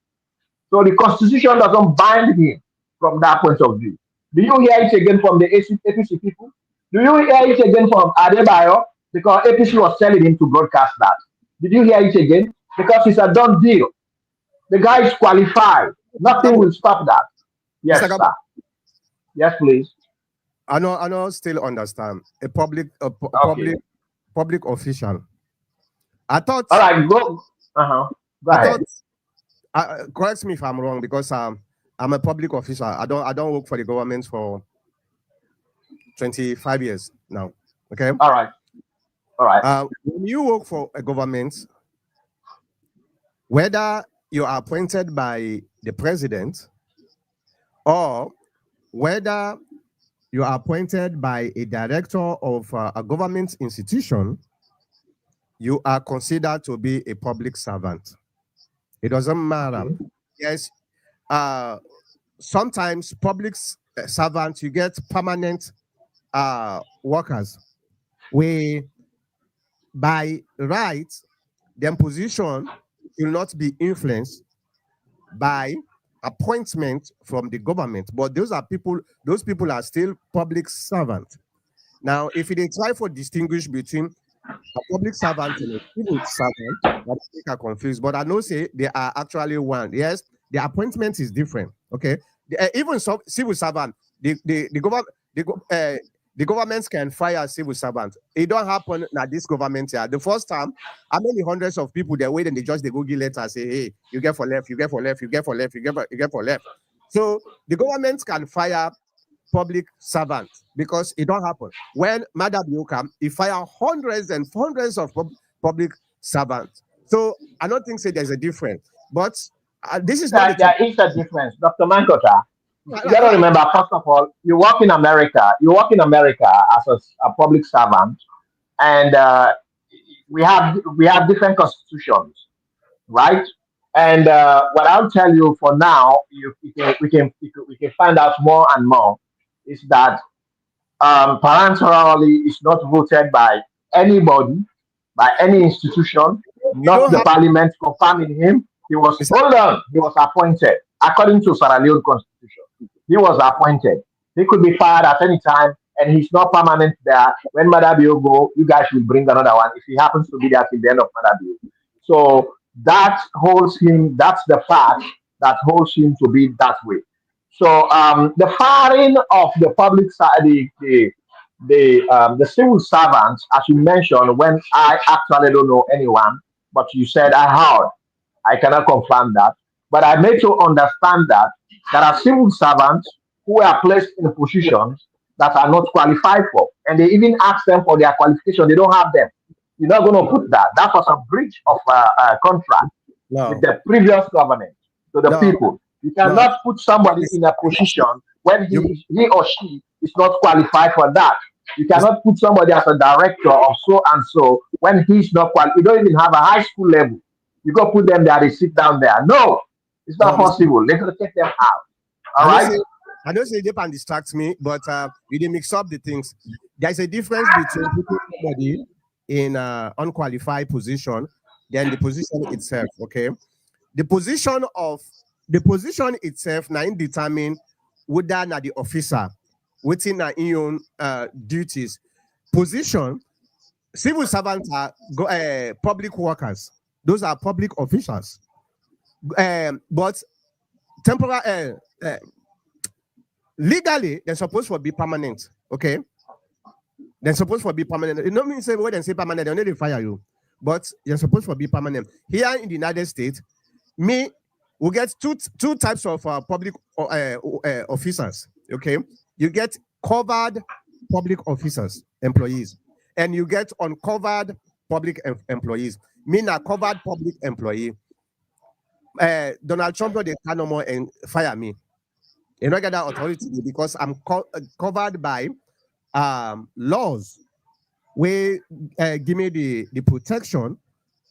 So the constitution doesn't bind him from that point of view. Do you hear it again from the APC people? Do you hear it again from Adebayo? Because APC was telling him to broadcast that. Did you hear it again? Because it's a done deal. The guy is qualified. Mr. Nothing Gabo, will stop that. Mr. Yes, Gabo, sir. Yes, please. I know still understand a Okay. public official. I thought All right, go. Uh-huh. Go I thought ahead. correct me if I'm wrong because I'm a public officer. I don't work for the government for 25 years now. Okay. All right. All right. When you work for a government, whether you are appointed by the president or whether you are appointed by a director of a government institution, you are considered to be a public servant. It doesn't matter. Okay. Yes, uh, sometimes public servants, you get permanent workers. We, by right, their position will not be influenced by appointment from the government. But those people are still public servants. Now, if they try for distinguish between a public servant and a civil servant, that make are confused. But I know say they are actually one. Yes, the appointment is different. Okay, even some civil servant, the governments can fire a civil servant. It don't happen at this government here. The first time, how many hundreds of people they wait and they just they go give letter say, hey, you get for left, you get for left, you get for left, you get for left. So the government can fire public servants because it don't happen. When Madam come, he fire hundreds and hundreds of public servant. So I don't think say there's a difference. But this is not the There topic. is a difference, Dr. Mankota. Right, You right, got to right. remember, first of all, you work in America. You work in America as a public servant, and we have different constitutions, right? And what I'll tell you for now, we can find out more and more, is that parenterally is not voted by anybody, by any institution, You not don't the have parliament confirming him. Mr. Hold on, he was appointed according to Sierra Leone constitution. He was appointed. He could be fired at any time, and he's not permanent there. When Madabio go, you guys will bring another one if he happens to be there till the end of Madabio. So that holds him. That's the fact that holds him to be that way. So the firing of the public side, the civil servants, as you mentioned, when I actually don't know anyone, but you said I heard. I cannot confirm that, but I made to understand that there are civil servants who are placed in positions that are not qualified for, and they even ask them for their qualification. They don't have them. You're not going to put that. That was a breach of a contract with No, the previous government to the no, people. You no. cannot put somebody Listen, in a position when you he or she is not qualified for that. You listen, cannot put somebody as a director of so and so when he's not qualified. You don't even have a high school level. You go put them there, they sit down there. No, it's not no, Mr. possible. They're going to take them out. All I don't right? say I don't say they can distract me, but we did mix up the things. There's a difference between putting somebody in unqualified position than the position itself. Okay, the position of the position itself now determine whether na the officer within na in own duties. Position civil servants are public workers. Those are public officials. But temporal legally they're supposed to be permanent. Okay, they're supposed to be permanent. You know me say when they say permanent, they only fire you, but you're supposed to be permanent. Here in the United States, me we get two types of public officers. Okay, you get covered public officers, employees, and you get uncovered public employees. Me na covered public employee. Donald Trump they can no more and fire me. You don't get that authority because I'm covered by laws where give me the protection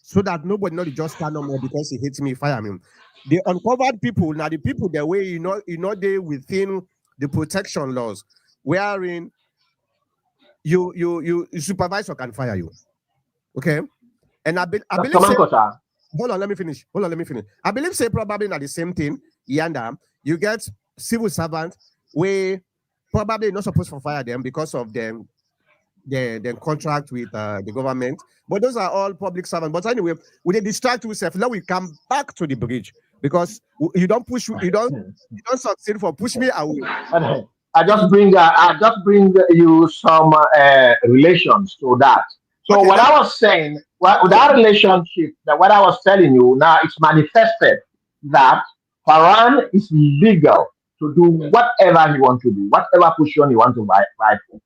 so that nobody not just stand no more because he hates me, fire me. The uncovered people, now the people the way you know they within the protection laws, wherein you supervisor can fire you. Okay. And I Dr. believe say Mankota, hold on, let me finish. Hold on, let me finish. I believe say probably not the same thing. Yanda, you get civil servant where probably not supposed to fire them because of them their contract with the government. But those are all public servants. But anyway, we they distract yourself. Now we come back to the bridge because you don't push you don't succeed for push me away. I just bring you some relations to that. So Okay, what let me I was saying, well, with go. that relationship, that what I was telling you now, it's manifested that Paran is legal to do whatever he wants to do, whatever position he wants to vie for.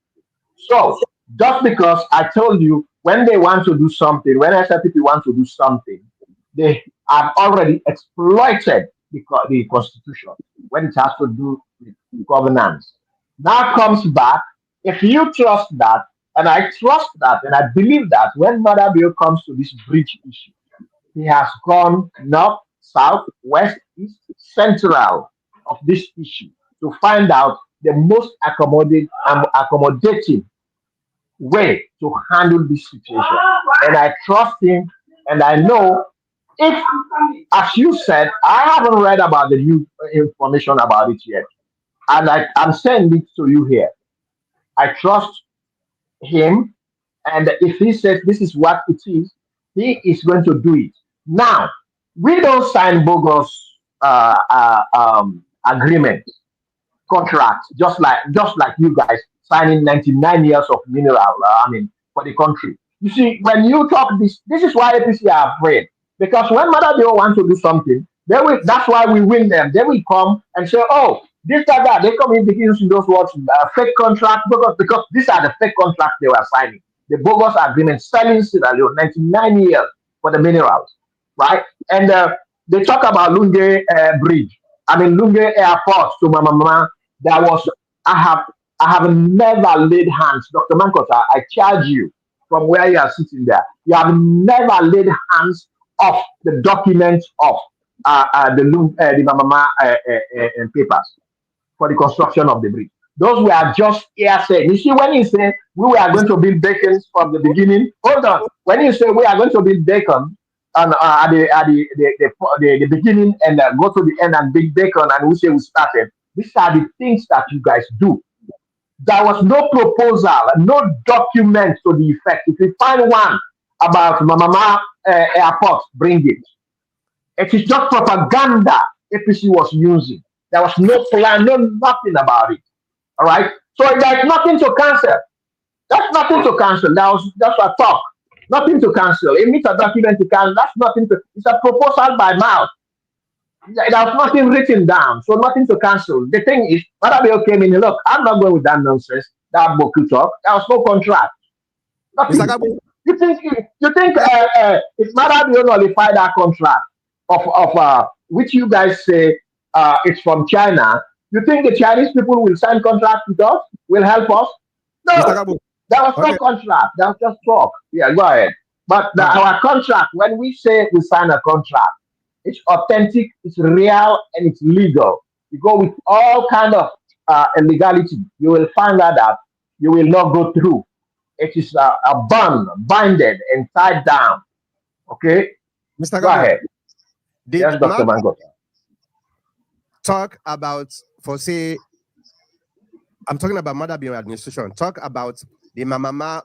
So just because I told you when they want to do something, when SLPP want to do something, they have already exploited the constitution when it has to do with governance. Now comes back. If you trust that, and I trust that, and I believe that when Mother Bill comes to this bridge issue, he has gone north, south, west, east, central of this issue to find out the most accommodating way to handle this situation. And I trust him, and I know if, as you said, I haven't read about the new information about it yet, and I'm saying it to you here. I trust him, and if he says this is what it is, he is going to do it. Now, we don't sign bogus agreements, contracts, just like you guys signing 99 years of mineral. I mean, for the country. You see, when you talk this is why APC are afraid because when Mother Joe wants to do something, they will. That's why we win them. They will come and say, "Oh, this that." They come in begin using those words, fake contract, because these are the fake contracts they were signing. The bogus agreement selling Sierra Leone 99 years for the minerals, right? And they talk about Lungi Bridge. I mean Lungi Airport to Mama. There was I have never laid hands, Dr. Mankota. I charge you from where you are sitting there. You have never laid hands of the documents of the Mama papers for the construction of the bridge. Those were just hearsay. You see, when you say we were going to build beacons from the beginning, hold on. When you say we are going to build bacon and the beginning and go to the end and build bacon, and we say we started, these are the things that you guys do. There was no proposal, no document to the effect. If you find one about Mamama Airport, bring it. It is just propaganda APC was using. There was no plan, no nothing about it. All right. So there's nothing to cancel. That's nothing to cancel. That was just a talk. Nothing to cancel. It meets a document to cancel. That's nothing to. It's a proposal by mouth. There's nothing written down, so nothing to cancel. The thing is, Madabio came in. Look, I'm not going with that nonsense. That Boku talk. There was no contract. Nothing. You think if Madabio nullified that contract of which you guys say it's from China, you think the Chinese people will sign contract with us? Will help us? No, there was no contract. That was just talk. Yeah, go ahead. But our contract, when we say we sign a contract, it's authentic, it's real, and it's legal. You go with all kind of illegality, you will find out that you will not go through. It is a binded, and tied down. Okay? Mr. Go ahead. Yes, Dr. Mango. Talk about, for say, I'm talking about Mother Being administration. Talk about the Mamama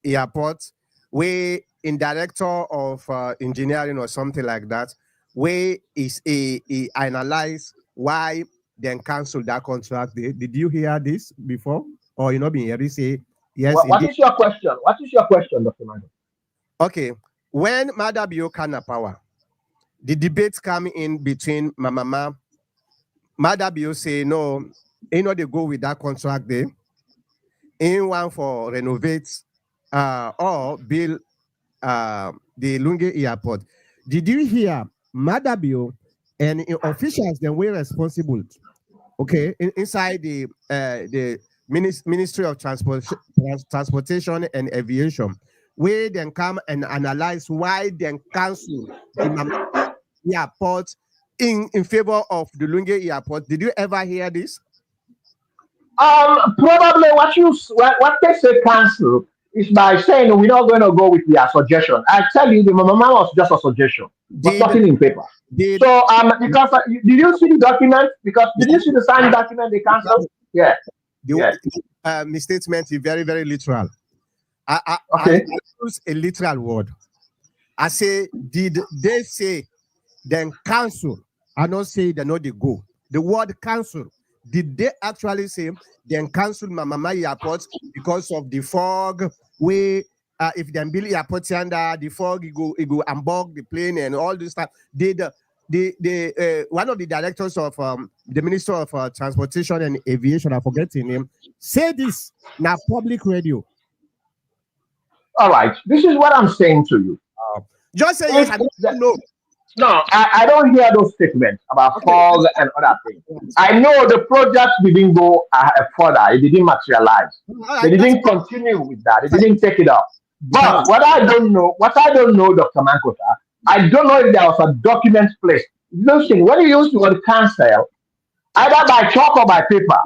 airport, where in director of engineering or something like that, where is a analyze why then cancel that contract. Did you hear this before? Or you know being here say yes? What is your question? What is your question, Dr. Mango? Okay. When Madabio Kana Power, the debates come in between Mamama. Madabio say no, you know they go with that contract there. In one for renovate or build the Lungi Airport. Did you hear Madabio and officials then were responsible? Okay, inside the Ministry of Transportation and Aviation, where then come and analyze why then cancel the airport in favor of the Lungi Airport. Did you ever hear this? Probably what they say cancel is by saying we're not going to go with their suggestion. I tell you, the Mama was just a suggestion, but nothing in paper. So because did you see the document? Because did you see the signed document they canceled? Yeah. The statement is very, very literal. I use a literal word. I say, did they say then cancel? I don't say they know they go. The word cancel. Did they actually say then cancel Mama Airport because of the fog? Where if they build airport under the fog, it go unbog the plane and all this stuff. Did the one of the directors of the Minister of Transportation and Aviation, I forget his name, say this now public radio. All right, this is what I'm saying to you. Just say yes. I don't know. No, I don't hear those statements about fog and other things. I know the project didn't go further. It didn't materialize. They didn't continue with that. They didn't take it up. But what I don't know, Dr. Mankota, I don't know if there was a document placed. Listen, when you use the word cancel, either by chalk or by paper.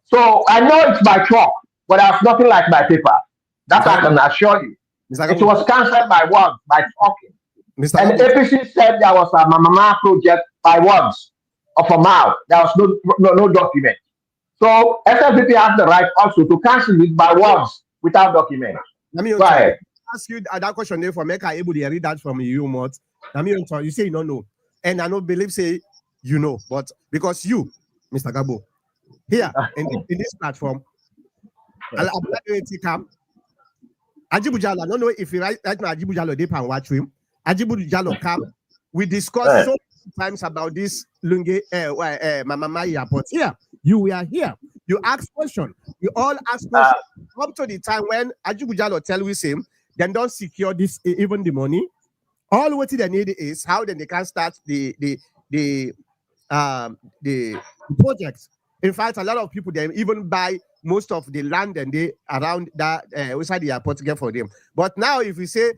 So I know it's by chalk, but there's nothing like by paper. That I can assure you. It was cancelled by words, by talking. And APC said there was a Mama project by words of a mouth. There was no document. So SLPP has the right also to cancel it by words without document. Go ahead. Ask you that question there for make I able to read that from you, Mot. You say you don't know. And I don't believe say you know, but because you, Mr. Gabo, here in this platform, I'll come. Ajibu Jalo, I don't know if you right now Ajibu Jalo deep and watch him. Ajibu Jalo come. We discussed so many times about this Lungi Mama Airport. Here, you were here. You asked question. We all ask questions up to the time when Ajugujalo tell we same, then don't secure this even the money. All what they need is how then they can start the projects. In fact, a lot of people they even buy most of the land and they around that outside the airport to get for them. But now, if we say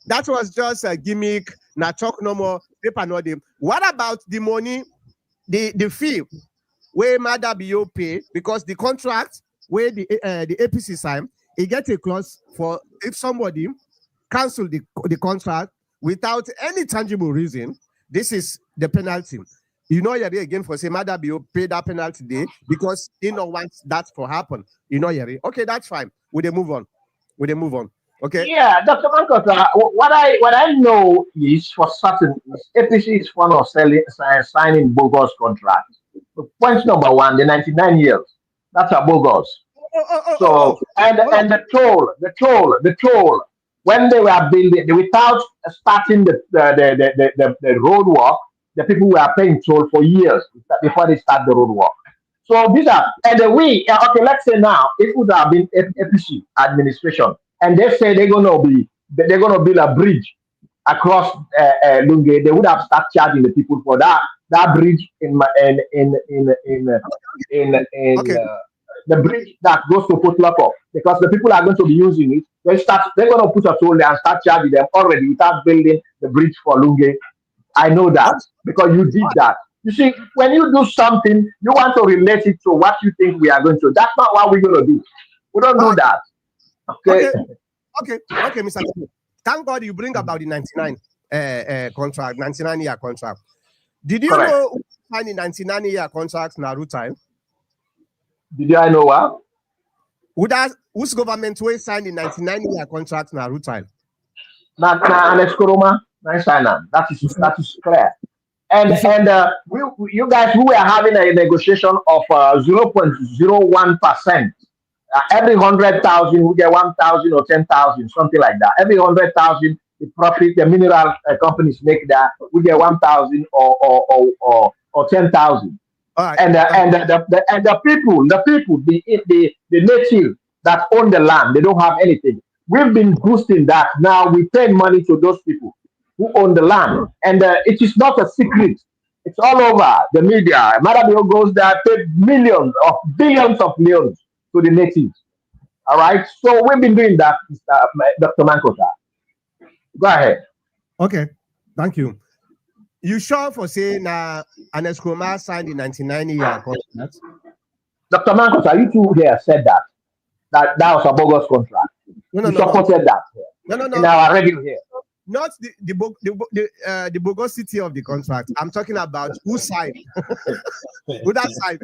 that was just a gimmick, not talk no more, paper no them. What about the money, the fee where Mother BO pay because the contract where the APC sign, it get a clause for if somebody cancel the contract without any tangible reason, this is the penalty. You know, Yari again for say Mother BO pay that penalty day because he don't want that to happen. You know, Yari. Okay, that's fine. We they move on. Okay. Yeah, Dr. Mankota, what I know is for certain is APC is fond of signing bogus contracts. Point number one, the 99 years, that's a bogus. So and the toll. When they were building without starting the road work, the people were paying toll for years before they start the road work. So these are okay. Let's say now it would have been APC administration, and they say they're gonna build a bridge across Lungi. They would have started charging the people for that bridge in Okay. the bridge that goes to Port Loko, because the people are going to be using it. They're going to put a toll there and start charging them already without building the bridge for Lungi. I know that because you did that. You see, when you do something, you want to relate it to what you think we are going to. That's not what we're going to do. We don't do that. Okay. Okay, Mr. Chief. Thank God you bring about the 99 contract, 99-year contract. Did you Correct. know who signed the 99-year contract in Nauru time? Did I know what? Whose government will sign the 99-year contract in Nauru time? Alex Koroma, that is clear. And you guys, we were having a negotiation of 0.01%. Every 100,000, we get 1,000 or 10,000, something like that. Every 100,000, the profit the mineral companies make that we get 1,000 or 10,000. All right. And the people, the native that own the land, they don't have anything. We've been boosting that. Now we pay money to those people who own the land, and it is not a secret. It's all over the media. Marabio goes there, pay billions of millions to the natives. All right, so we've been doing that, Dr. Mankota. Go ahead. Okay, thank you. You sure for saying an Eskroma signed the 99-year contract? Dr. Mankota, you two here said that was a bogus contract. No. Supported that here. No. In our radio here. Not the bogosity of the contract. I'm talking about who signed. Who that signed?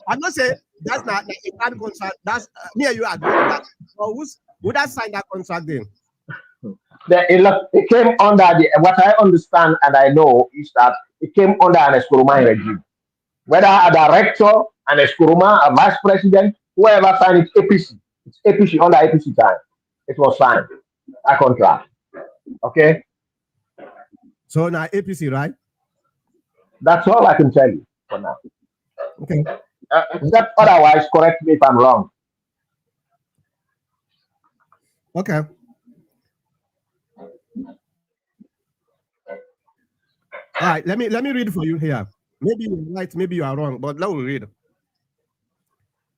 I'm not saying that's not a bad contract. That's me and you agree on that. But who that signed that contract then? It came under what I understand and I know is that it came under an Eskuruma regime. Whether a director, an Eskuruma, a vice president, whoever signed it, APC. It's APC under APC time. It was signed. A contract. Okay? So now APC, right? That's all I can tell you for now. Okay. Except otherwise, correct me if I'm wrong. Okay. All right, let me read for you here. Maybe you're right, maybe you are wrong, but let me read.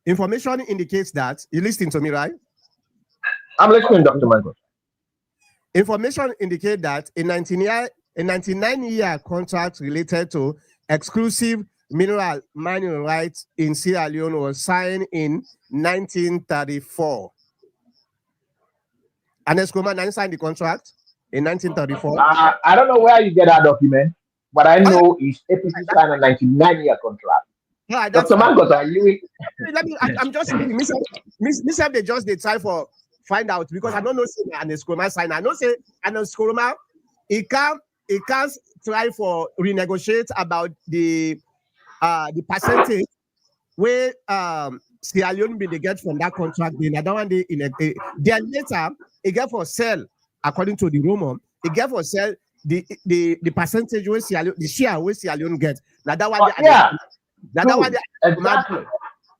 Information indicates that you listening to me, right? I'm listening, Dr. Michael. Information indicates that a 99-year contract related to exclusive mineral mining rights in Sierra Leone was signed in 1934. And Eskroma signed the contract in 1934. I don't know where you get that document. What I know is APC signed a 99-year contract. Yeah, Dr. Mangos, I'm just myself. They just try for find out because I don't know say an Eskroma sign. I know say an Eskroma it can't try for renegotiate about the percentage where Sierra Leone they get from that contract. Then I don't want they then later it get for sell according to the rumor. It get for sell the percentage where the share where Sierra Leone get. Now that one exactly.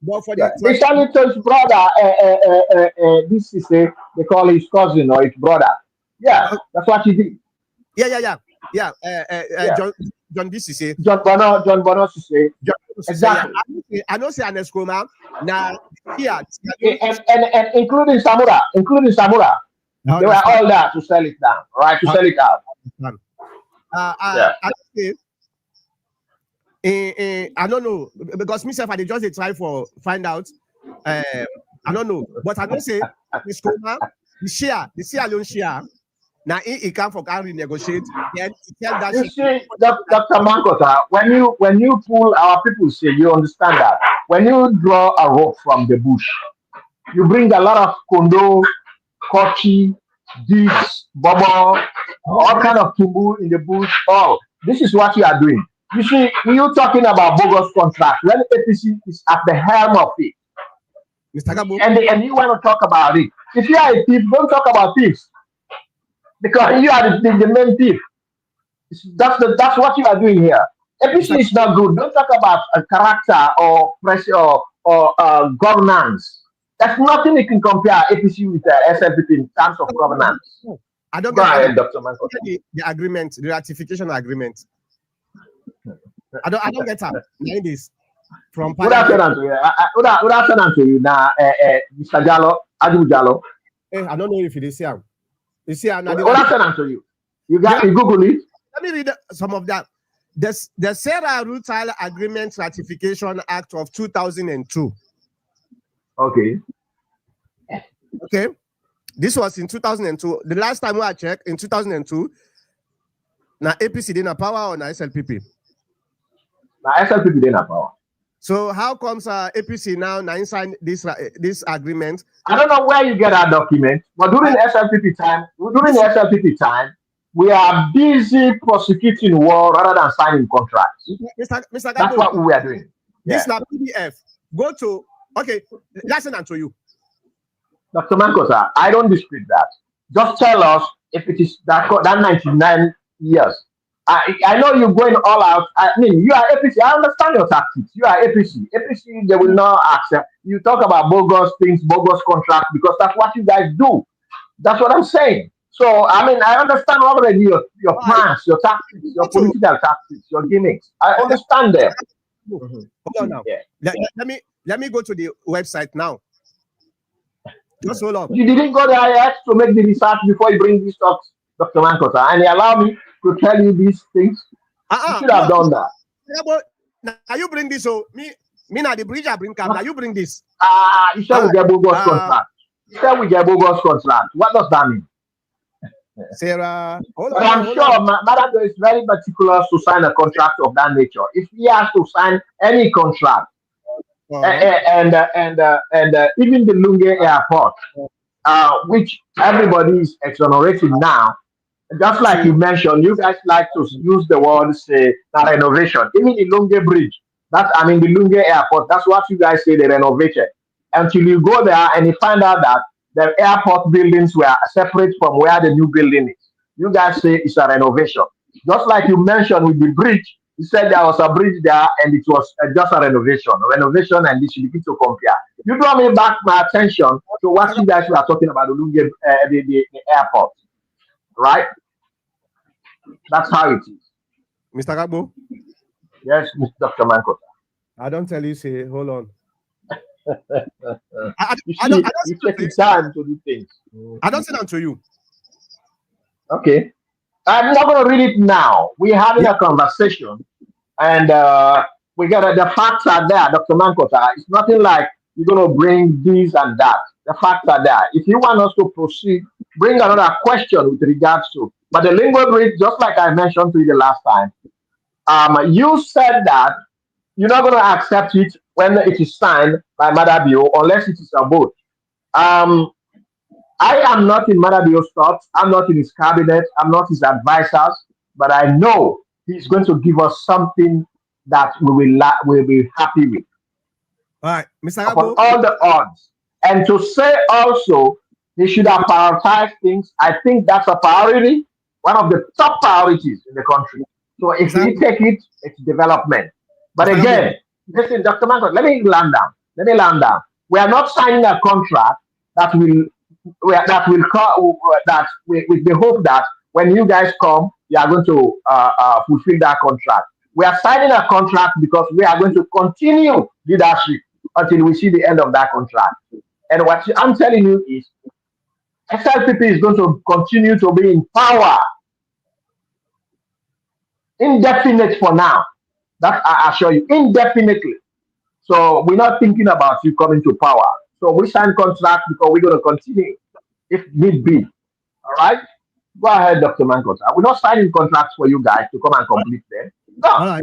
But for Yeah. the They sell it to his brother. This is they call his cousin or his brother. Yeah, that's what he did. yeah. Yeah. John this is say John Bono to say John this is say yeah. exactly. I know say an escroma now here don't And including Samura, I they were understand. all there to sell it down, right? To I sell it out. understand. Yeah. I say I don't know because myself I dey just dey try for find out. I don't know, but I don't say escroma the share alone share. Now he come for can renegotiate, then he tell that You share. see, Dr. Mankota, when you pull our people say you understand that when you draw a rope from the bush, you bring a lot of kondo, kochi, dips, bubble, all kind of tumbu in the bush. Oh, this is what you are doing. You see, you talking about bogus contract when APC is at the helm of it, Mr. Gabo, and you want to talk about it. If you are a thief, don't talk about thieves because you are the main thief. That's what you are doing here. Mr. APC is not good. Don't talk about character or pressure or governance. There's nothing you can compare APC with SLPP in terms of governance. I don't Go get ahead, Dr. Manko. the agreement, the ratification agreement. I don't get up. 9 days from Good Parliament. afternoon to you. Good afternoon to you. Now, Mr. Jallo, Adu Jallo. I don't know if it is here. You see, now Good afternoon to you. You got you Google it. let me read some of that. The Sarah Rutal Agreement Ratification Act of 2002. Okay. Okay. This was in 2002. The last time I checked, in 2002, now APC didn't power or now SLPP. Now SLPP didn't power. So how comes APC now sign this agreement? I don't know where you get that document, but during SLPP time, we are busy prosecuting war rather than signing contracts. Mr. That's what we are doing. This now PDF. Go to let's send to you. Dr. Mankosa, I don't dispute that. Just tell us if it is that 99 years. I know you're going all out. I mean, you are APC. I understand your tactics. You are APC. APC, they will not accept. You talk about bogus things, bogus contracts, because that's what you guys do. That's what I'm saying. So, I mean, I understand already your plans, your tactics, your political tactics, your gimmicks. I understand them. Hold on now. Yeah. Let me go to the website now. Just hold on. You didn't go there yet to make the research before you bring these talks, Dr. Mankota, and he allowed me to tell you these things. You should have done that. Yeah, but now you bring this. So me now the bridge I bring come. Now you bring this. You said we get bogus contract. You said we get bogus contract. What does that mean? Sarah, but I'm sure Madam is very particular to sign a contract of that nature. If he has to sign any contract, and even the Lungi Airport, which everybody is exonerating now, just like you mentioned, you guys like to use the word say renovation. Even the Lungi Bridge, the Lungi Airport, that's what you guys say they renovated. Until you go there and you find out that the airport buildings were separate from where the new building is. You guys say it's a renovation. Just like you mentioned with the bridge, you said there was a bridge there and it was just a renovation. And this should be to compare. You draw me back my attention to what you guys were talking about, the airport. Right? That's how it is. Mr. Gabo? Yes, Dr. Manko. I don't tell you, say, hold on. You take your time to do things. I don't say that to you. Okay. I'm not going to read it now. We're having a conversation, and we got the facts are there, Dr. Mankota. It's nothing like you're going to bring this and that. The facts are there. If you want us to proceed, bring another question with regards to. But the Lungi Bridge, just like I mentioned to you the last time, you said that you're not going to accept it when it is signed by Madabio unless it is a vote. I am not in Madabio's thoughts. I'm not in his cabinet. I'm not his advisors. But I know he's going to give us something that we will be happy with. All right, Mr. Upon all the odds. And to say also he should have prioritized things, I think that's a priority, one of the top priorities in the country. So if we take it, it's development. But again, listen, Dr. Manko, let me land down. Let me land down. We are not signing a contract that will that with the hope that when you guys come, you are going to fulfill that contract. We are signing a contract because we are going to continue leadership until we see the end of that contract. And what I'm telling you is, SLPP is going to continue to be in power indefinite for now. That I assure you, indefinitely. So we're not thinking about you coming to power. So we sign contract because we're going to continue if need be. All right? Go ahead, Dr. Mankota. We're not signing contracts for you guys to come and complete them. No. All right.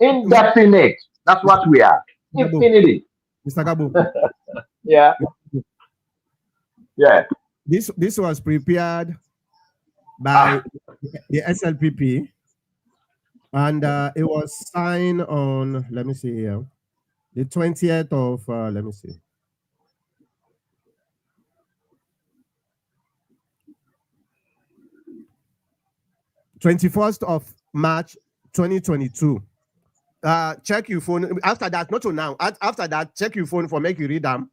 Indefinite. That's what we are. Infinity. Mr. Gabo. Yeah. Yeah. This was prepared by the SLPP, and it was signed on, let me see here, the 20th of, let me see. 21st of March 2022. Check your phone. After that, not to now. After that, check your phone for make you read them.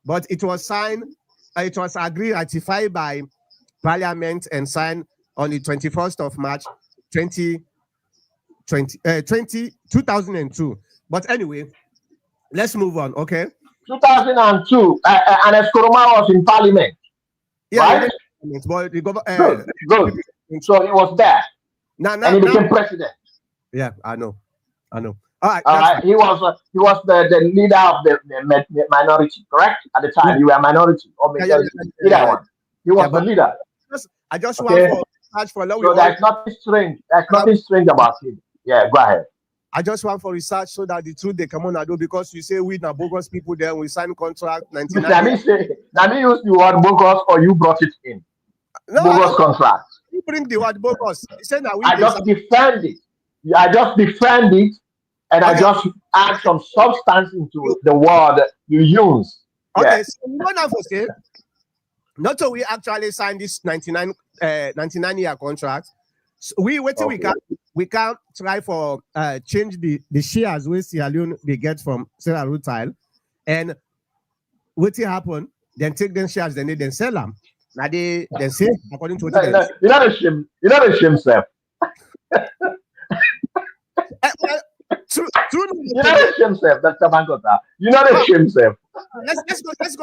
But it was signed, it was agreed, ratified by Parliament and signed on the 21st of March 2002. But anyway, let's move on, okay? 2002, and Eskoroma was in Parliament. Yeah, right? But the Good. So he was there. And he became president. Yeah, I know. All right. He was the leader of the minority, correct? At the time, you were a minority or majority. Either one. He was the leader. I just want for research for so there's nothing strange. There's nothing strange about him. Yeah, go ahead. I just want for research so that the truth they come on do, because you say we now bogus people there, we sign contract 99. Let me use the word bogus, or you brought it in. No, bogus contract. You bring the word bogus. I just defend it. I just defend it, and I just add some substance into the word you use. Okay, so we don't have to say, not so we actually signed this 99-year contract. So we can try for change the shares with Sierra Leone they get from Sarah Rutile, and what will happen? Then take them shares, then they sell them. Now they say according to what you're not ashamed. You're not ashamed, sir. True. You're not ashamed, sir. Dr. Mankota. You're not ashamed, sir. Let's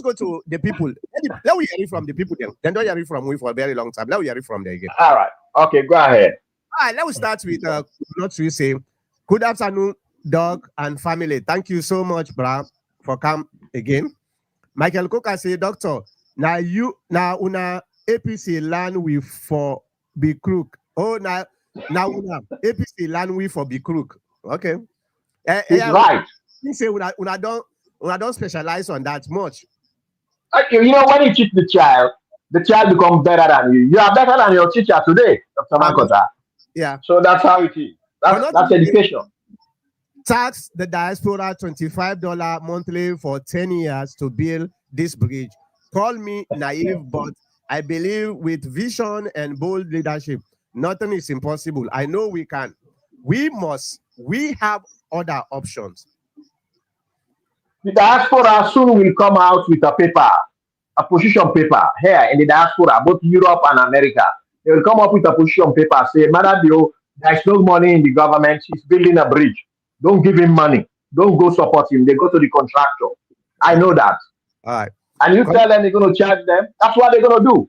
go to the people. Let we hear it from the people then don't hear it from we for a very long time. Let we hear it from there again. All right. Okay, go ahead. All right, let us start with not to say good afternoon, dog and family. Thank you so much, bra, for come again. Michael Coker say, Doctor, now una APC land we for be crook. Oh, now una APC land we for be crook. Okay. He's right. You say una don't specialize on that much. Okay, you know, when you teach the child becomes better than you. You are better than your teacher today, Dr. Mankota. Yeah. So that's how it is. That's education. Tax the diaspora $25 monthly for 10 years to build this bridge. Call me naive, but I believe with vision and bold leadership, nothing is impossible. I know we can. We have other options. The diaspora soon will come out with a paper, a position paper here in the diaspora, both Europe and America. They will come up with a position paper, say, Madadio, there's no money in the government. He's building a bridge. Don't give him money. Don't go support him. They go to the contractor. I know that. All right. And you tell them they're going to charge them. That's what they're going to do.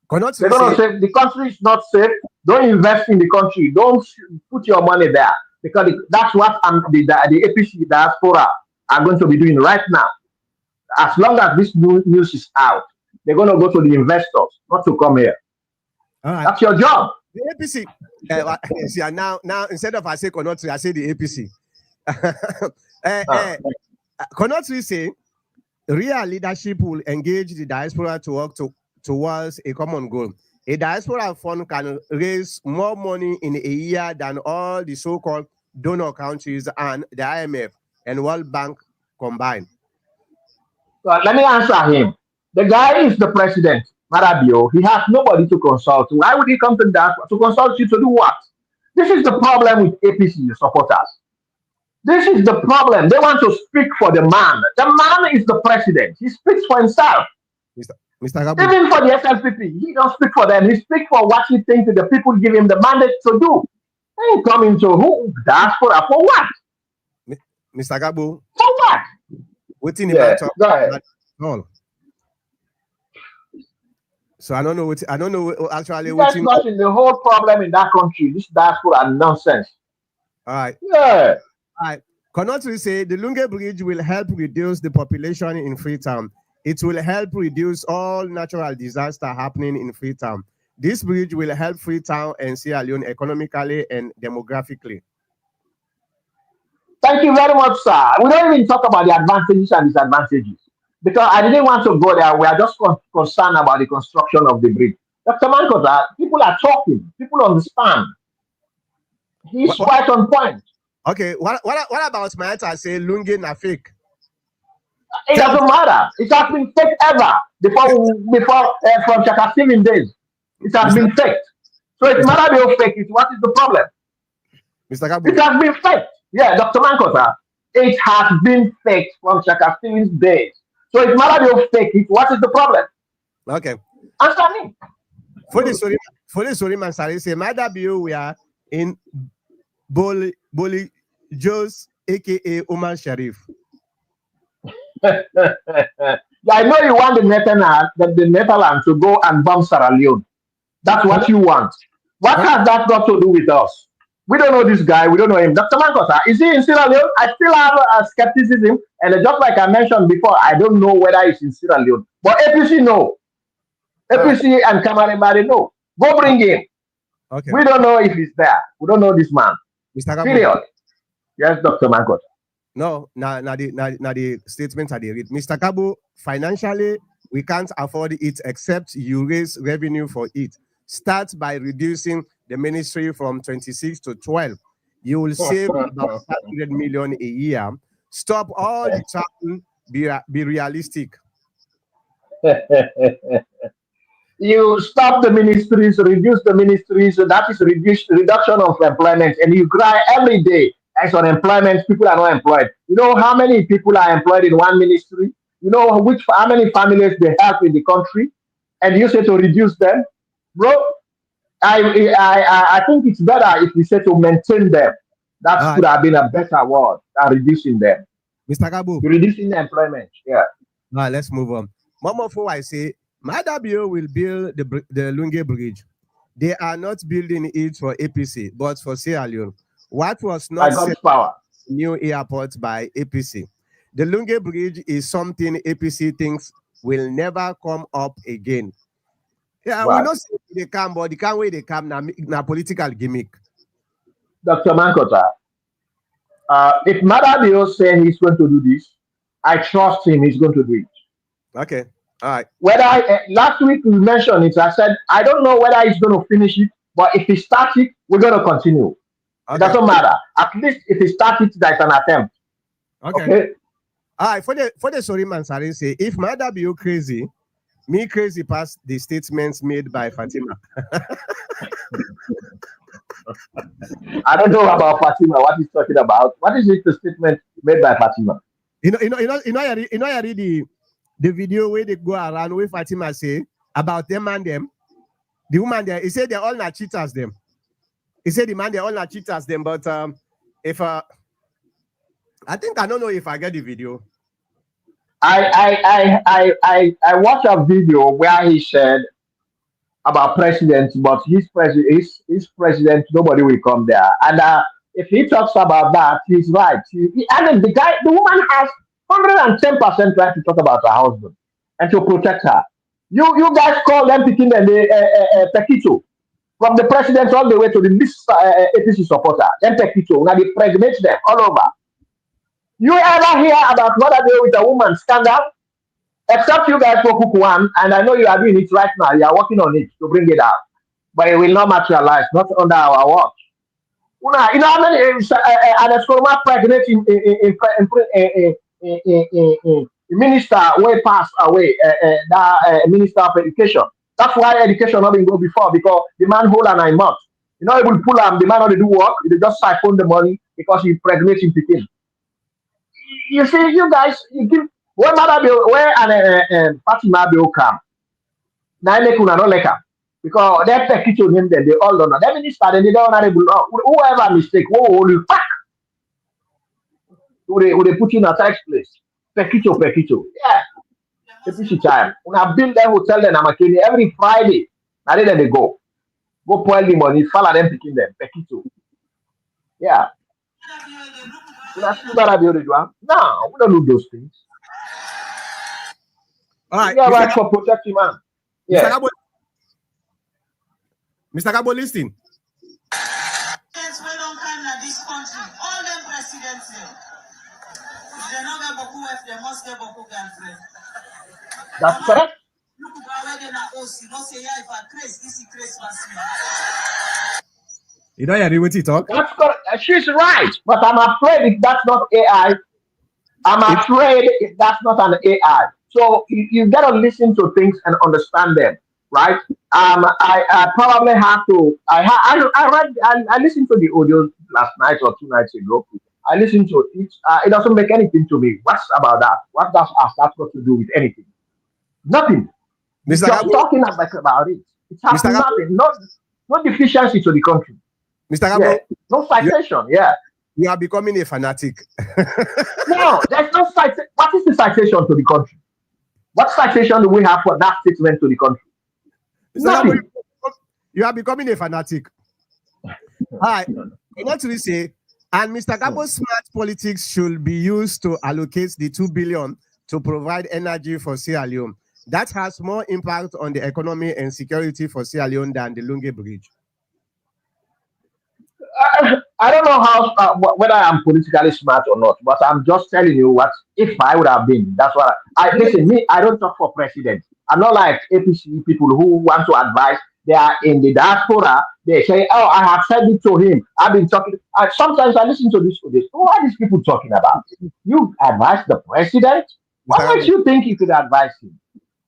They're going to say the country is not safe. Don't invest in the country. Don't put your money there. Because that's what the APC diaspora are going to be doing right now. As long as this news is out, they're going to go to the investors, not to come here. All right. That's your job. The APC. Now instead of I say Konotri, I say the APC. Konotri say real leadership will engage the diaspora to work towards a common goal. A diaspora fund can raise more money in a year than all the so-called donor countries and the IMF and World Bank combined. So let me answer him. The guy is the president, Marabio. He has nobody to consult. Why would he come to that to consult you to do what? This is the problem with APC supporters. This is the problem. They want to speak for the man. The man is the president. He speaks for himself. Mr. Mr. Gabu. Even for the SLPP, he don't speak for them. He speaks for what he thinks the people give him the mandate to do. He ain't coming to who? Diaspora for what? Mr. Gabu. For what? What's in the Yeah, matter? go ahead. All. So I don't know what actually That's not in the whole problem in that country. This diaspora nonsense. All right. Yeah. All right. Konotri say the Lungi Bridge will help reduce the population in Freetown. It will help reduce all natural disaster happening in Freetown. This bridge will help Freetown and Sierra Leone economically and demographically. Thank you very much, sir. We don't even talk about the advantages and disadvantages because I didn't want to go there. We are just concerned about the construction of the bridge. Dr. Mankota, people are talking. People understand. He's quite on point. Okay, what about Smaita say Lungi na fake? It doesn't matter. It has been fake ever before from Chaka Steven days. It has been fake. So it matter be fake. What is the problem? Mr. Gabu. It has been fake. Yeah, Dr. Mankota, it has been fake from Chaka Steven's days. So it matter be fake. What is the problem? Okay. Answer me. For the story, Mansari say Madabio we are in Boli Jos, aka Oman Sharif. Yeah, I know you want the Netherlands to go and bomb Sierra Leone. That's what you want. What has that got to do with us? We don't know this guy. We don't know him. Dr. Mankota, is he in Sierra Leone? I still have a skepticism. And just like I mentioned before, I don't know whether he's in Sierra Leone. But APC know. APC and Kamaribari know. Go bring him. Okay. We don't know if he's there. We don't know this man. Mr. Gabu. Period. Yes, Dr. Mankota. No, the statements are the read. Mr. Kabu, financially, we can't afford it except you raise revenue for it. Start by reducing the ministry from 26 to 12. You will save about 500 million a year. Stop all the travel, be realistic. You stop the ministries, reduce the ministries, so that is reduction of employment, and you cry every day as unemployment, people are not employed. You know how many people are employed in one ministry? You know how many families they have in the country? And you say to reduce them? Bro, I think it's better if we say to maintain them. That could have been a better word than reducing them. Mr. Gabu. Reducing the employment, yeah. Now let's move on. Mama for I say, Madabio will build the Lungi Bridge. They are not building it for APC, but for Sierra Leone. What was not new airport by APC. The Lungi Bridge is something APC thinks will never come up again. Yeah, we not say they come, but the can't way they come now political gimmick. Dr. Mankota, if Madabio says he's going to do this, I trust him, he's going to do it. Okay. All right. Last week we mentioned it. I said I don't know whether he's going to finish it, but if he starts it, we're going to continue. Okay. It doesn't matter. At least if he starts it, there's an attempt. Okay. All right. For the sorry man, Sari say if Madabio crazy, me crazy past the statements made by Fatima. I don't know about Fatima. What he's talking about? What is it? The statement made by Fatima? I read the video where they go around where Fatima say about them and them. The woman there, he said they're all not cheaters them. He said the man they're all not cheaters them. But if I think I don't know if I get the video. I watched a video where he said about president, but his president, nobody will come there. And if he talks about that, he's right. And the woman has 110% right to talk about her husband and to protect her. You guys call them picking the Pekito from the president all the way to the least APC supporter. Then Pekito, now they pregnate them all over. You ever hear about what I do with a woman scandal? Except you guys for Cook One, and I know you are doing it right now. You are working on it to bring it out, but it will not materialize, not under our watch. You know how many an Escoma pregnant minister way passed away, that minister of education. That's why education not been go before, because the man hold an 9 months. You know, he will pull him, the man not do work, they just siphon the money because he pregnant in Pekin. You see, you guys, you give where an Fatima Bill come. Now make una no like am. Because that package on him, then they all don't know. That minister, then they don't honorable. Whoever mistake, who will pack, who they put you in a tax place. Pekito, pekito. Yeah, the PC time. When I build them hotel, then I'm a every Friday. Now then they go. Go pour the money, follow them, picking them. Pekito. Yeah. When I see that, no, we don't do those things. All right, Yeah, right for protecting man. Yeah. Mr. Gabo, listen. States wey don come na this country, all them presidents here, they no get boku wife, they must get boku girlfriend. That's correct. Look where they na OC, no say yeah if I craze, this is craze pass me. You don't hear what he talk? That's correct. She's right, but I'm afraid if that's not AI. I'm afraid if that's not an AI. So you gotta listen to things and understand them, right? I probably have to. I listened to the audio last night or 2 nights ago. I listened to it. It doesn't make anything to me. What's about that? What does that got to do with anything? Nothing. Mr. Just Gabo, talking about it. It has Mr. Gabo. nothing. No deficiency to the country. Mr. Gabo, Yeah. No citation. Yeah. you are becoming a fanatic. No, there's no citation. What is the citation to the country? What citation do we have for that statement to the country? Mr. Gabo, Nothing. you are becoming a fanatic. Hi, what do we say? And Mr. Gabo's smart politics should be used to allocate the 2 billion to provide energy for Sierra Leone. That has more impact on the economy and security for Sierra Leone than the Lungi Bridge. I don't know whether I'm politically smart or not, but I'm just telling you what if I would have been. That's what I listen. Me, I don't talk for president. I'm not like APC people who want to advise. They are in the diaspora. They say, "Oh, I have said it to him. I've been talking." Sometimes I listen to this. What are these people talking about? You advise the president? What Mr. makes you think you could advise him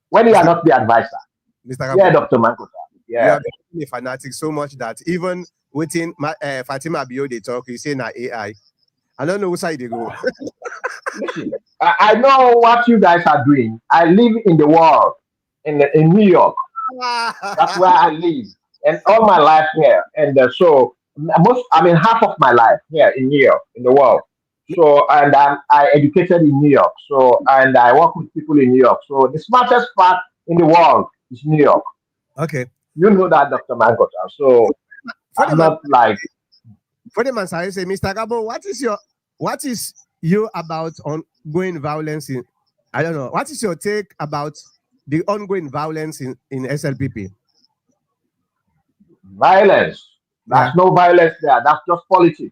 when you are not the advisor? Mr. Gabo, Yeah, Dr. Mankota. you Yeah. are becoming a fanatic so much that even within Fatima Bio they talk, you say na AI. I don't know which side they go. Listen, I know what you guys are doing. I live in the world, in New York. That's where I live, and all my life here. And half of my life here in New York, in the world. So, and I educated in New York. So, and I work with people in New York. So, the smartest part in the world is New York. Okay. You know that, Dr. Mankota. So, I'm not like. For the man, I say, Mr. Gabo, what is you about ongoing violence in? I don't know. What is your take about the ongoing violence in SLPP? Violence. There's no violence there. That's just politics.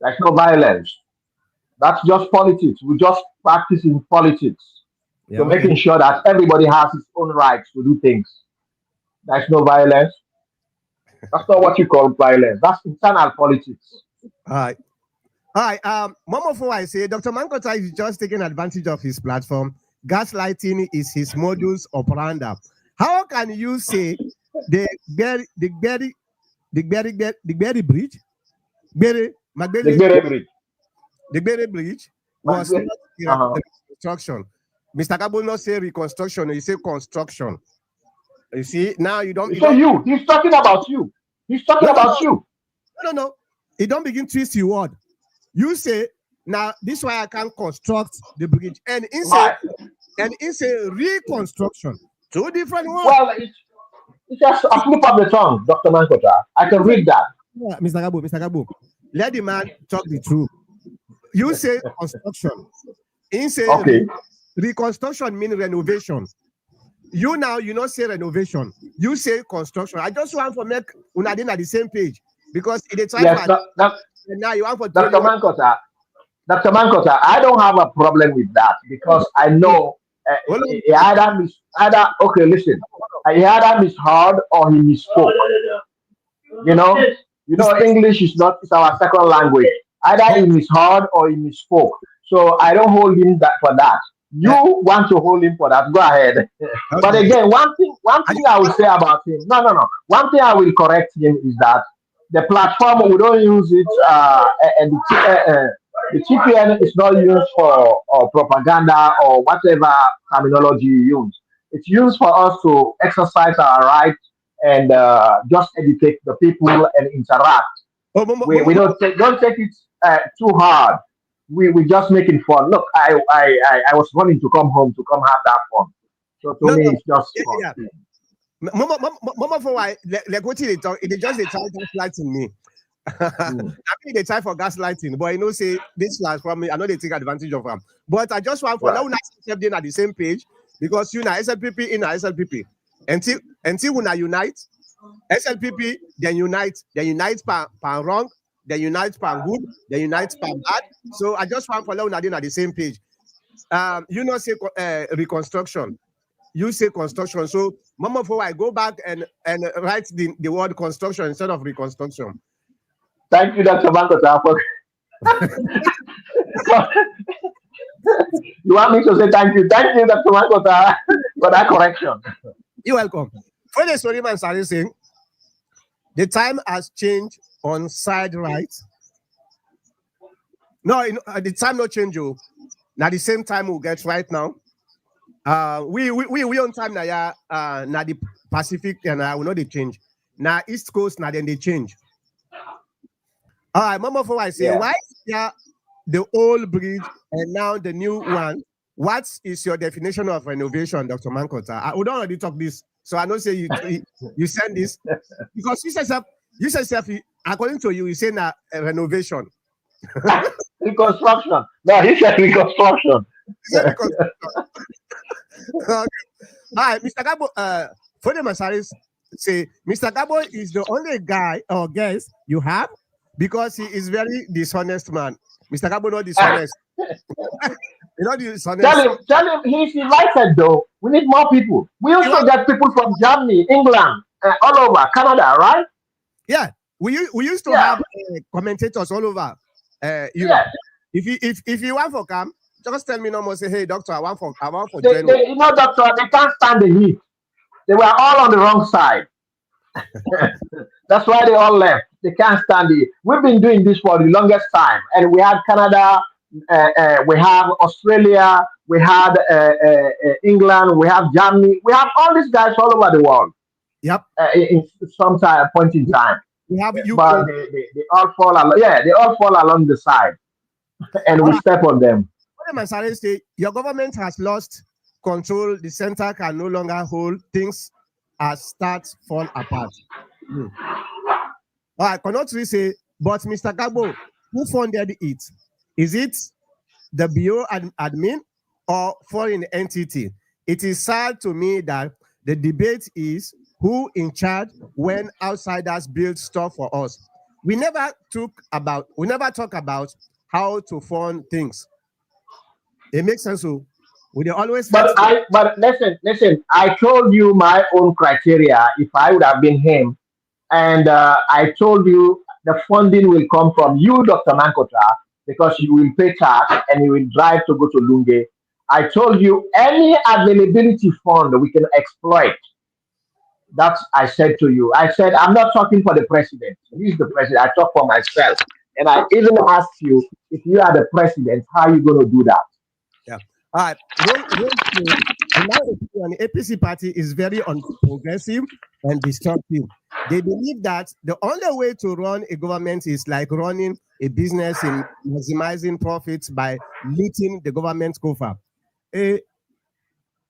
There's no violence. That's just politics. We just practicing politics. Yeah, So making sure that everybody has his own rights to do things. There's no violence. That's not what you call violence. That's internal politics. All right. All right. One more thing I say, Dr. Mankota is just taking advantage of his platform. Gaslighting is his modus operandi. How can you say the Berry Bridge, The Gere Bridge. the Berry Bridge was not reconstruction? Mr. Gabo not say reconstruction, he say construction. You see, now you don't. He's talking about you. He's talking about you. No. It don't begin twist your word. You say now this why I can construct the bridge, and it's a reconstruction. Two different words. Well, it's just a flip of the tongue, Dr. Mankota. I can read that. Yeah, Mr. Gabo, let the man talk the truth. You say construction. He say reconstruction means renovation. You not say renovation. You say construction. I just want to make Unadin at the same page because it's now you want for Dr. Mankota. Dr. Mankota, I don't have a problem with that because I know he either listen. He either misheard or he misspoke. You know, English is our second language. Either he misheard or he misspoke. So I don't hold him for that. You want to hold him for that? Go ahead. But again, one thing I will say about him. No. One thing I will correct him is that the platform we don't use it The TPN is not used for propaganda or whatever terminology you use. It's used for us to exercise our rights and just educate the people and interact. Oh, We don't take it too hard. We just making fun. Look, I was running to come home to come have that fun. So to no, me, no. it's just Yeah, fun. yeah. Mama, for why? Like what they talk? It just they try gaslighting me. I Mm, mean, they try for gaslighting, but you know, say this last from me. I know they take advantage of them. But I just want for right. now, not step in at the same page because you know SLPP in a SLPP until when I unite SLPP, then unite pan wrong, then unite pan good, then unite pan bad. So I just want for now, not at the same page. You know, say reconstruction. You say construction. So, Mama, for I go back and write the word construction instead of reconstruction. Thank you, Dr. Mankota. You want me to say thank you? Thank you, Dr. Mankota, for that correction. You're welcome. For the story man started saying, the time has changed on side right. No, the time not change. Oh. Now the same time we'll get right now. We on time now. Yeah. Now the Pacific and we know they change. Now East Coast now then they change. All right, Mama, for I say Yeah. why is there the old bridge and now the new one? What is your definition of renovation, Dr. Mankota? I would already talk this, so I don't say you send this because you said self, according to you, you say that renovation. Reconstruction. No, he said reconstruction. You say reconstruction. Okay. All right, Mr. Gabo, for the Masaris say Mr. Gabo is the only guy or guest you have because he is very dishonest man. Mr. Gabo not dishonest. You know dishonest. Tell him he's invited though. We need more people. We You also want- get people from Germany, England, all over, Canada, right? Yeah, we used to Yeah, have commentators all over Europe. yeah. If you want for come, just tell me no more. Say, hey doctor, I want for They, join. they, you know, doctor, they can't stand the heat. They were all on the wrong side. That's why they all left. They can't stand it. We've been doing this for the longest time, and we had Canada, we have Australia, we had England, we have Germany, we have all these guys all over the world Yep, in some time, point in time. we have UK. But they all fall along. Yeah, they all fall along the side, and All we right, step on them. what am I saying? Say your government has lost control. The center can no longer hold things as start fall apart. Hmm. All right, cannot we say, but Mr. Gabo, who funded it? Is it the bureau admin or foreign entity? It is sad to me that the debate is who in charge when outsiders build stuff for us. We never talk about how to fund things. It makes sense. So we always let But listen. I told you my own criteria. If I would have been him, and I told you the funding will come from you, Dr. Mankota, because you will pay tax and you will drive to go to Lunge. I told you any availability fund we can exploit. That's I said to you. I said I'm not talking for the president. He's the president. I talk for myself. And I even asked you if you are the president, how are you going to do that? yeah. All right. In my opinion, the APC party is very unprogressive and destructive. They believe that the only way to run a government is like running a business in maximizing profits by looting the government coffer. Hey,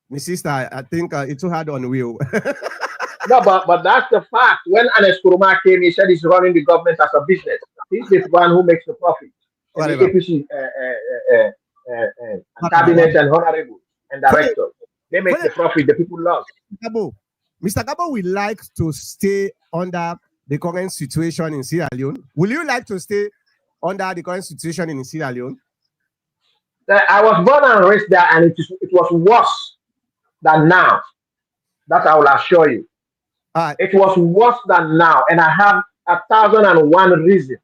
my sister, I think it's too hard on wheel. No, but that's the fact. When Anes Kuruma came, he said he's running the government as a business. He's the one who makes the profit. And the Whatever. APC Whatever. cabinet and honorables and For the, directors, they make for the the profit. The people lost. Gabo, Mr. Gabo will like to stay under the current situation in Sierra Leone. Will you like to stay under the current situation in Sierra Leone? I was born and raised there, and it was worse than now. That I will assure you. All right. It was worse than now, and I have 1,001 reasons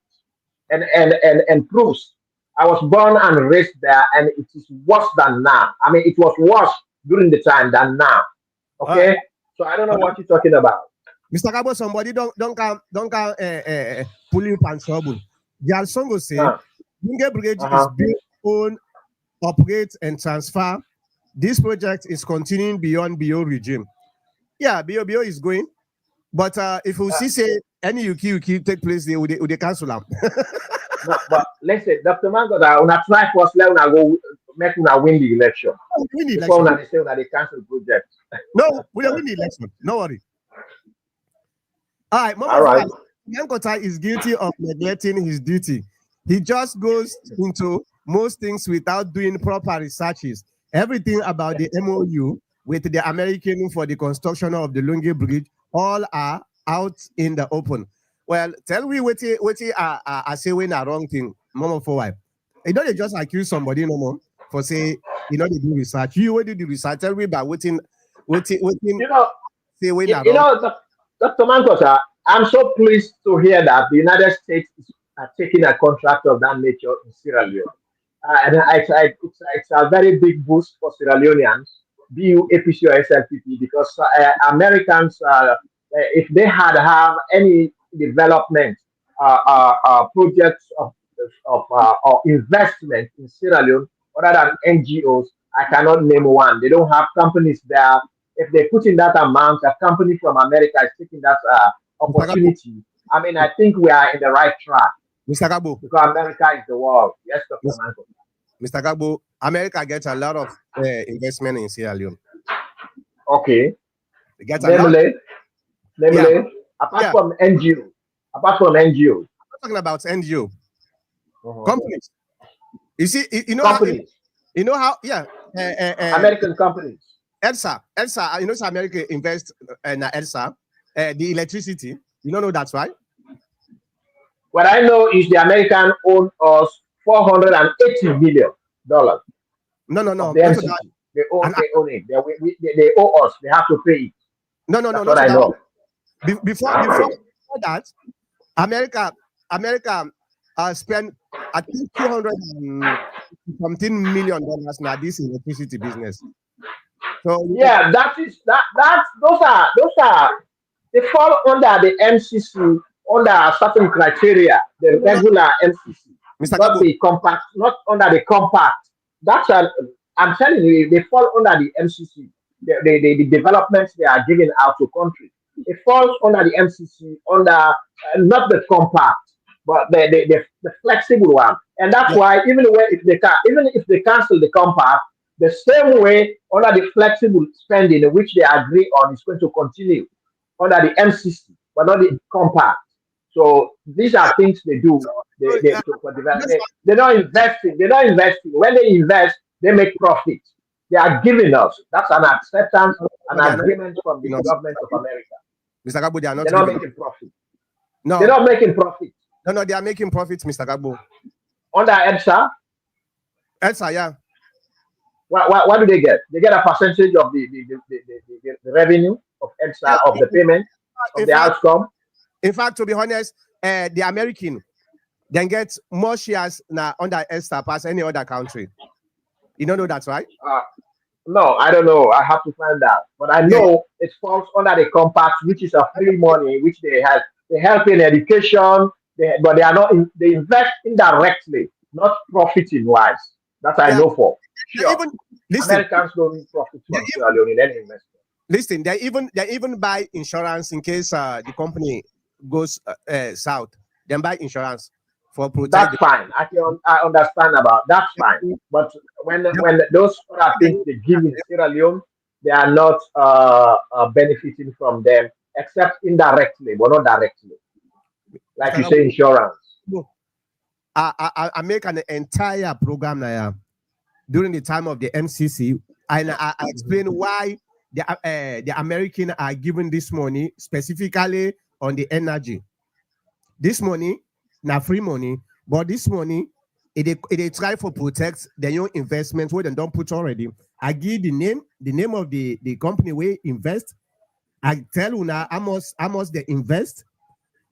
and proofs. I was born and raised there, and it is worse than now. I mean, it was worse during the time than now. All right. Okay, so I don't know what you're talking about. Mr. Gabo, somebody don't come pull you pan trouble. The song will say Huh. Lungi Bridge is built, own, operate, and transfer. This project is continuing beyond BO regime. Yeah, BO is going, but if we see say any UQ take place, they would cancel them. No, but let's say Dr. Mango that una try first let una go make una win the election. Win the Before election. una say una they cancel project. No, we don't win the election. No worry. All right, All right. Nyankota is guilty of neglecting his duty. He just goes into most things without doing proper researches. Everything about the MOU with the American for the construction of the Lungi Bridge, all are out in the open. Well, tell me what I say when a wrong thing, Mama for why. You don't just accuse somebody no more for say they do research. You already do research. Tell me about waiting. You know, Say when you, a you wrong. know, Dr. Mankota, I'm so pleased to hear that the United States is taking a contract of that nature in Sierra Leone. It's a very big boost for Sierra Leoneans, be you APC or SLPP, because Americans, if they had have any development projects or investment in Sierra Leone other than NGOs, I cannot name one. They don't have companies there. If they put in that amount, a company from America is taking that opportunity. I mean, I think we are in the right track. Mr. Gabo. Because America is the world. Yes, Dr. Manko. Mr. Gabo, America gets a lot of investment in Sierra Leone. Okay. They get a lot. Yeah. Apart from NGO. I'm talking about NGO. Companies. You see, you know companies. how American companies. ELSA, you know, America invest in ELSA, the electricity. You don't know that's right. What I know is the American own us $480 million. No. The MCC. They own it. They owe us. They have to pay it. No. That's what I know. Before that, America spent I think $200 something million now this electricity business. So yeah, those are they fall under the MCC under certain criteria, the regular MCC, Mr. not the compact, not under the compact. I'm telling you, they fall under the MCC. The developments they are giving out to countries. It falls under the MCC, under not the compact, but the flexible one. And that's why even if they cancel the compact, the same way under the flexible spending which they agree on is going to continue under the MCC, but not the compact. So these are things they do. For development. They're not investing. When they invest, they make profit. They are giving us. That's an acceptance, an agreement from the government of America. Mr. Gabo, they're not making profit. No, they're not making profit. No, they are making profits, Mr. Gabo. Under EDSA? EDSA, yeah. What do they get? They get a percentage of the revenue of EDSA, of the payment, of the outcome. In fact, to be honest, the American then get more shares now under EDSA past any other country. You don't know that's right? No, I don't know. I have to find out. But I know it falls under the compact, which is a free money, which they help. They help in education, but they are not. They invest indirectly, not profiting wise. That I know for sure. Americans don't need profit from Sierra Leone in any investment. Listen, they even buy insurance in case the company goes south. Then buy insurance for protect. That's fine. I understand about that's fine. But when those other things they give in Sierra Leone, they are not benefiting from them except indirectly, but not directly. Like you say, insurance. I make an entire program now during the time of the MCC, and I explain why the American are giving this money specifically on the energy. This money, not free money, but this money, it try for protect their own investments where they don't put already. I give the name of the company where invest. I tell you now how much they invest.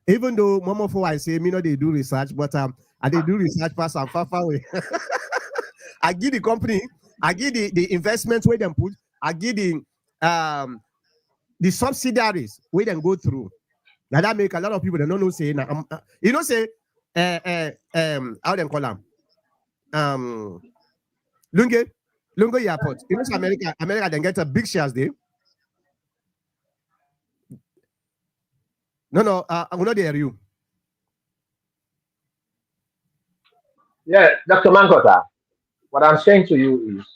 Even though Mama for I say me know they do research, but I they do research pass and far away. I give the company, I give the investments where they put, I give the subsidiaries where they go through. Now that make a lot of people they don't know say now you know say how them call them Lungi Airport. You know, so America then get a big shares there. No, I'm not there. You. Yeah, Dr. Mankota, what I'm saying to you is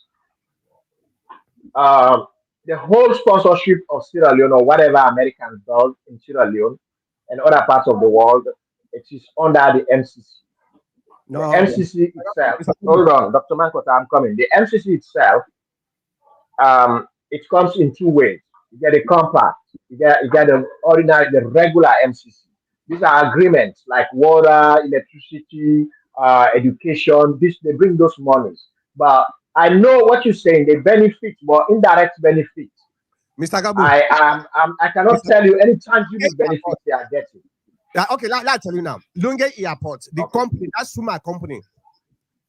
the whole sponsorship of Sierra Leone or whatever Americans does in Sierra Leone and other parts of the world, it is under the MCC. The No, MCC itself, hold on, Dr. Mankota, I'm coming. The MCC itself, it comes in two ways. You get a compact, you get the ordinary, the regular MCC. These are agreements like water, electricity, education. This they bring those monies. But I know what you're saying. They benefit, but indirect benefits. Mr. Gabu. I cannot Mr. tell you any tangible Airport. benefits they are getting. Yeah, okay, let tell you now. Lungi Airport, the Okay. company, that's Suma company.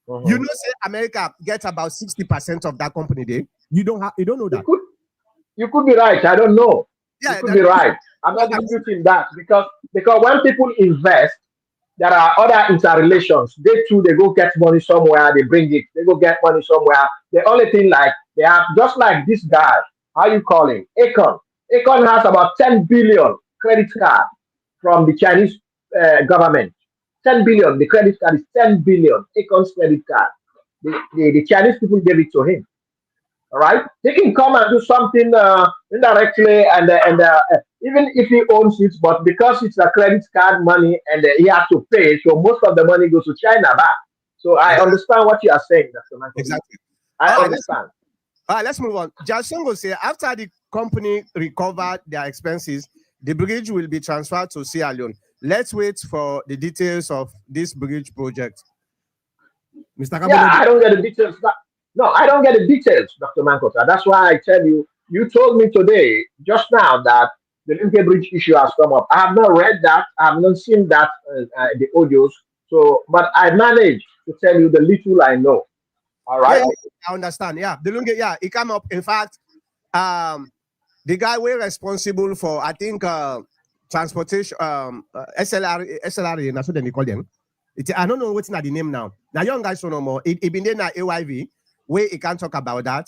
Mhm. You know, say America gets about 60% of that company there. You don't know You that. could be right. I don't know. You Yeah, could be right. I'm not disputing that because when people invest, there are other interrelations. They too, they go get money somewhere, they bring it, they go get money somewhere. The only thing like they have just like this guy, how you call him? Akon. Akon has about 10 billion credit card from the Chinese government. 10 billion, the credit card is 10 billion. Akon's credit card. The Chinese people gave it to him. All right, he can come and do something indirectly, and even if he owns it, but because it's a credit card money and he has to pay, so most of the money goes to China back. So I exactly. understand what you are saying, Dr. Michael. Exactly. I All right, understand. let's move on. Jasongo say after the company recovered their expenses, the bridge will be transferred to Sierra Leone. Let's wait for the details of this bridge project. Mr. Yeah, Kabonodi. I don't get the details. No, I don't get the details, Dr. Mankota. That's why I tell you, you told me today, just now, that the Lungi Bridge issue has come up. I have not read that. I have not seen that, the audios. So, but I managed to tell you the little I know. All right. Yeah, I understand. Yeah, the Lungi, yeah, it came up. In fact, the guy we're responsible for, I think, transportation, SLR, that's what they call them. I don't know what's not the name now. Now, young guys don't know more. It been there now AYV, where he can't talk about that.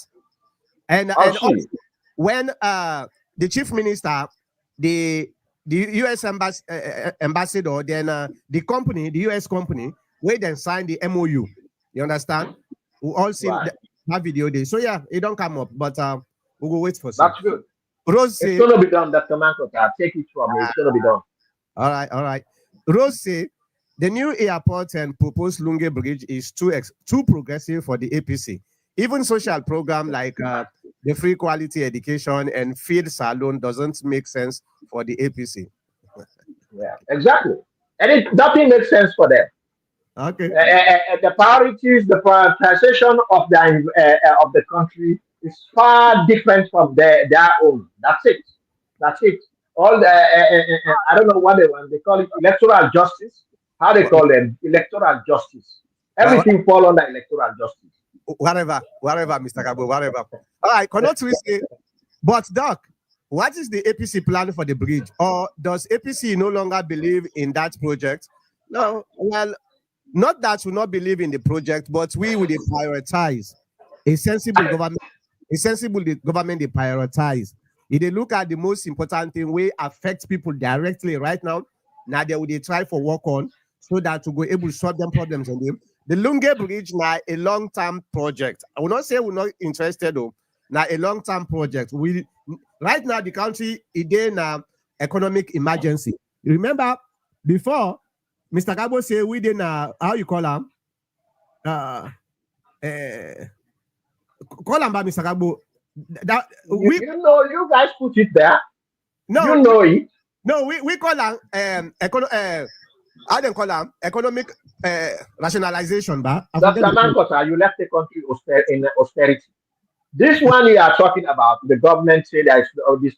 And also, when the chief minister, the US ambassador, then the company, the US company, where then signed the MOU. You understand? We all seen that video there. So yeah, it don't come up, but we will wait for some. That's good. Rose It's going to be done, Dr. Mankota. Take it from me. It's going to be done. All right. Rose say the new airport and proposed Lungi Bridge is too progressive for the APC. Even social program like the free quality education and field salon doesn't make sense for the APC. Yeah, exactly. And nothing makes sense for them. Okay. The priorities, the prioritization of the country is far different from their own. That's it. That's it. All the I don't know what they call it, electoral justice. How they call them electoral justice. Everything fall under electoral justice. Whatever, Mr. Kabo, whatever. All right, cannot we say? But Doc, what is the APC plan for the bridge? Or does APC no longer believe in that project? No, well, not that we not believe in the project, but we will prioritize a sensible government. A sensible government they prioritize. If they look at the most important thing, we affect people directly right now. Now they will try for work on so that to go able to solve them problems on them. The Lungi Bridge now a long-term project. I will not say we're not interested though. Now a long-term project. We right now the country is in economic emergency. You remember before Mr. Gabo say we did how you call him? Call him by Mr. Gabo. That you know, you guys put it there. No, you know it. No, we call them how they call them economic rationalization, but Dr. Mankota, you left the country in austerity. This one you are talking about, the government said there is all this.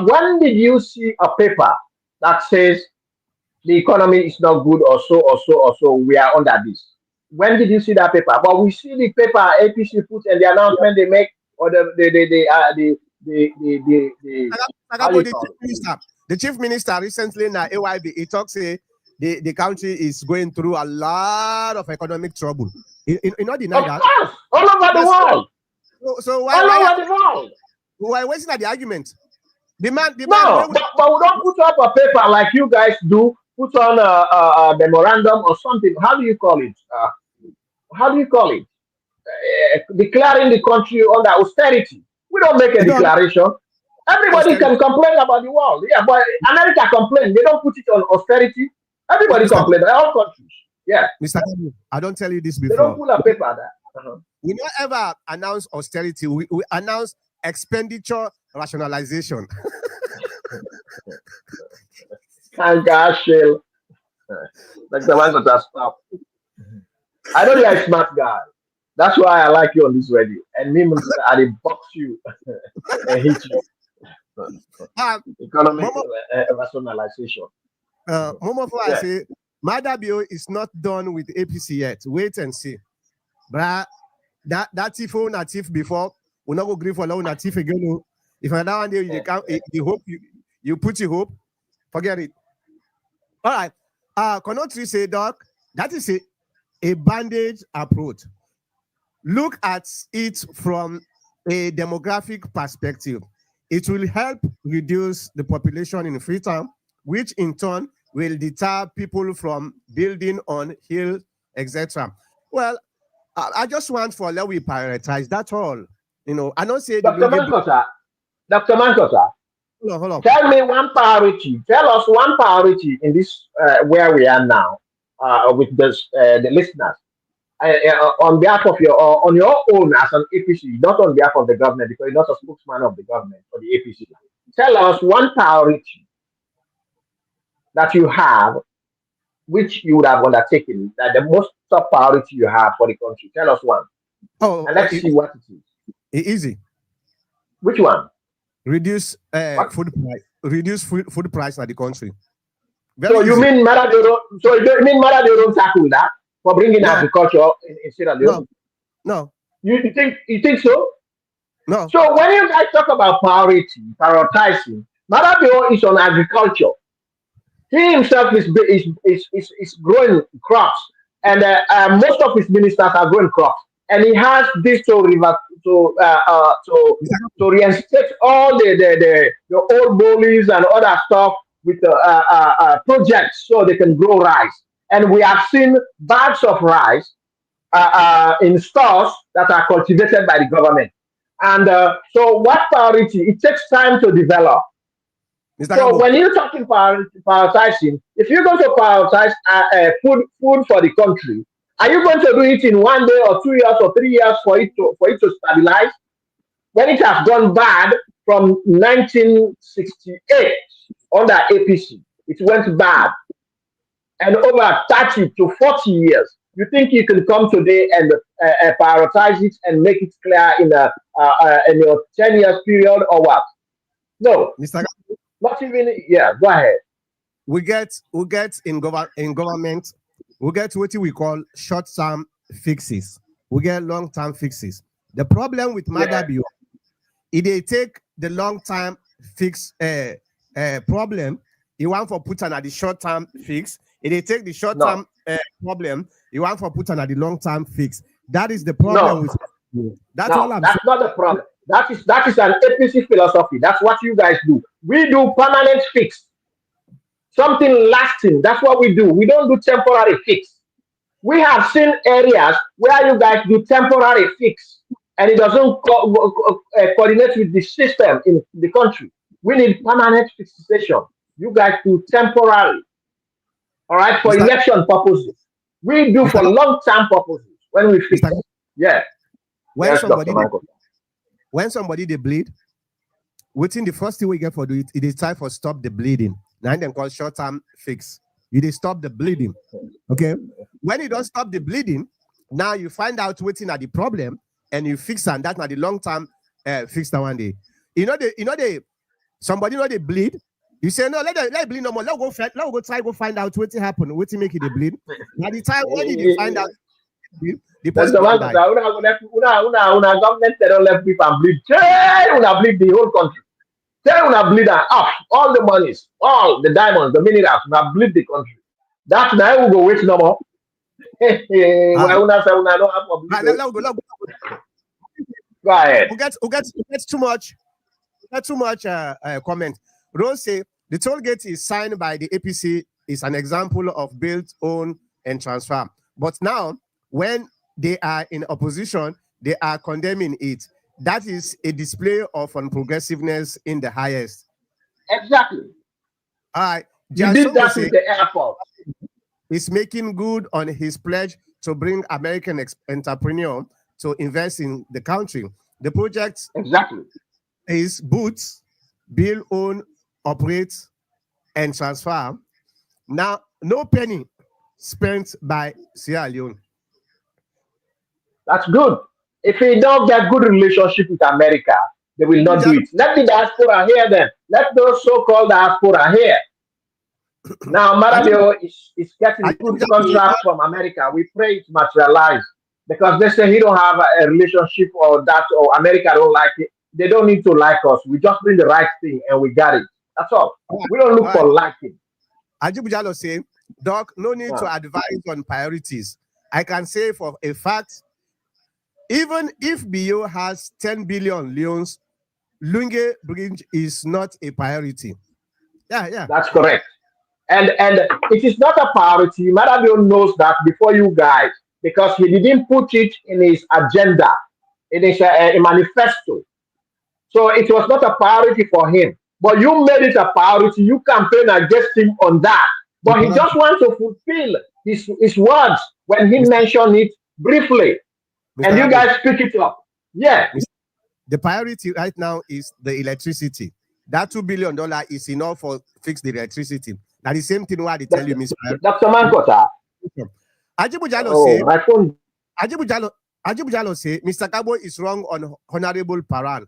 When did you see a paper that says the economy is not good or so, we are under this? When did you see that paper? But we see the paper APC put and the announcement they make, or the chief minister recently in AYB, he talks the country is going through a lot of economic trouble. You not deny Of that. course, all over the Yes. world. So All over the world. why wasting at the argument? The man No, but we don't put up a paper like you guys do. Put on a memorandum or something. How do you call it? How do you call it? Declaring the country under austerity. We don't make a you know declaration. Everybody austerity. can complain about the world. Yeah, but America complain. They don't put it on austerity. Everybody Mr. complain. All countries. Yeah, Mr. I don't tell you this they don't before. put a paper there. We not ever announce austerity. We announce expenditure rationalization. Kanga shell. Like the ones that are stop. I know you're a smart guy. That's why I like you on this radio. And me, I dey box you and hit you. Uh, Economic Momo, rationalization. Momo, for I Yeah. say, Madabio is not done with APC yet. Wait and see. But that thief who na thief before, we not go agree for low na thief again. Oh. If another one day you can't, you hope you put your hope, forget it. All right. Konotri say, Doc, that is a bandage approach. Look at it from a demographic perspective. It will help reduce the population in Freetown, which in turn will deter people from building on hills, etc. Well, I just want for let we prioritize. That's all. I don't say the Dr. Lungi Bridge. Mankota, Dr. Mankota, Hold on. tell me one priority. Tell us one priority in this where we are now with the listeners. On behalf of on your own as an APC, not on behalf of the government, because you're not a spokesman of the government or the APC. Tell us one priority that you have, which you would have undertaken, that the most top priority you have for the country. Tell us one, Oh, and let's see what it is. easy. Which one? Reduce What? food price. Reduce food price in the country. So Very you easy. mean Maradona? So you mean Maradona tackle that for bringing No, agriculture in Sierra no, Leone? no, You think so? no. So when you guys talk about priority, prioritizing, Maradona is on agriculture. He himself is growing crops, and most of his ministers are growing crops, and he has this to river to reinstate all the old bullies and other stuff with projects so they can grow rice. And we have seen bags of rice in stores that are cultivated by the government. And so, what priority? It takes time to develop. Mr. So Gabo. when you're talking prioritizing, if you're going to prioritize food for the country, are you going to do it in 1 day or 2 years or 3 years for it to stabilize? When it has gone bad from 1968 under APC, it went bad, and over 30 to 40 years. You think you can come today and prioritize it and make it clear in your 10 years period or what? No, Mr. not even. Yeah, go ahead. We get in government, we get what we call short-term fixes. We get long-term fixes. The problem with Yeah. Madabio, if they take the long-term fix problem, you want for put at the short-term fix. If they take the No, short-term problem, you want for put at the long-term fix. That is the no, problem with that's no. all I'm saying. That's not the problem. That is an APC philosophy. That's what you guys do. We do permanent fix, something lasting. That's what we do. We don't do temporary fix. We have seen areas where you guys do temporary fix, and it doesn't coordinate with the system in the country. We need permanent fixation. You guys do temporary, all right, for Mr. election purposes. We do for Mr. long term purposes when we fix. Mr. Yeah, When yes, Dr. somebody they, Michael. when somebody they bleed, within the first thing we get for do it, it is time for stop the bleeding. Now then call short-term fix. You they stop the bleeding. Okay. When you don't stop the bleeding, now you find out waiting at the problem and you fix and that's not the long-term fix that one day. They somebody they bleed. You say no, let bleed no more. Let go try go find out what happened, what make it they bleed. Now the time when did you find out the person Dr. don't Michael, die? una government they don't let people bleed. Hey, una bleed the whole country. Tell una bleed and up all the monies, all the diamonds, the minerals, una bleed the country. That now we go wait no more. Well, una say una don't have Right, publicity. let go. Go ahead. Who gets too much? Not too much comment. Rose say the toll gate is signed by the APC is an example of build, own, and transfer. But now, when they are in opposition, they are condemning it. That is a display of unprogressiveness in the highest. Exactly. All right. You did Jasongo that say with the airport. is making good on his pledge to bring American entrepreneur to invest in the country. The project Exactly. is boots, build, own, operate, and transfer. Now, no penny spent by Sierra Leone. That's good. If we don't get good relationship with America, they will not do it. Let the diaspora here then. Let those so-called diaspora here. Now, Maravio is getting good contract from America. We pray it materialize because they say he don't have a relationship or that or America don't like it. They don't need to like us. We just bring the right thing and we got it. That's all. We don't look for liking. Ajibujalo say, Doc, no need to Yeah. advise on priorities. I can say for a fact, even if BO has 10 billion leons, Lungi Bridge is not a priority. Yeah. That's correct. And it is not a priority. Maravio knows that before you guys because he didn't put it in his agenda, in his manifesto. So it was not a priority for him. But you made it a priority. You campaign against him on that. But he just wants to fulfill his words when he mentioned it briefly. And you guys pick it up. Yeah. The priority right now is the electricity. That $2 billion is enough for fix the electricity. That is the same thing what they tell you, Mr. Dr. Mankota. Ajibujalo say, My phone. Ajibujalo say, Mr. Kabo is wrong on Honorable Paran.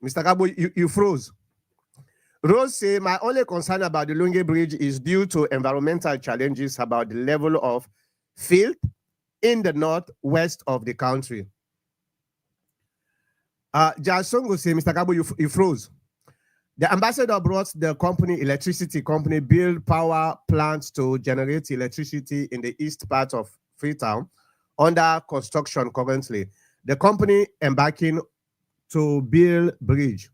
Mr. Kabo, you froze. Rose say, my only concern about the Lungi Bridge is due to environmental challenges about the level of filth in the northwest of the country. Jasongo say, Mr. Kabo, you froze. The ambassador brought the electricity company, build power plants to generate electricity in the east part of Freetown under construction currently. The company embarking to build bridge.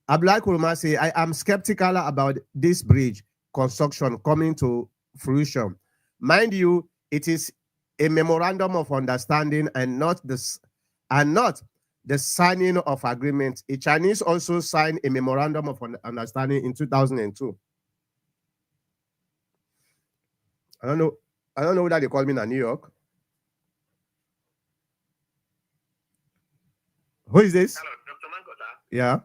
Abdullah Kurma say, I am skeptical about this bridge construction coming to fruition. Mind you, it is a memorandum of understanding and not the signing of agreement. A Chinese also signed a memorandum of understanding in 2002. I don't know whether they call me in New York. Who is this? Hello, Dr. Mankota. Yeah.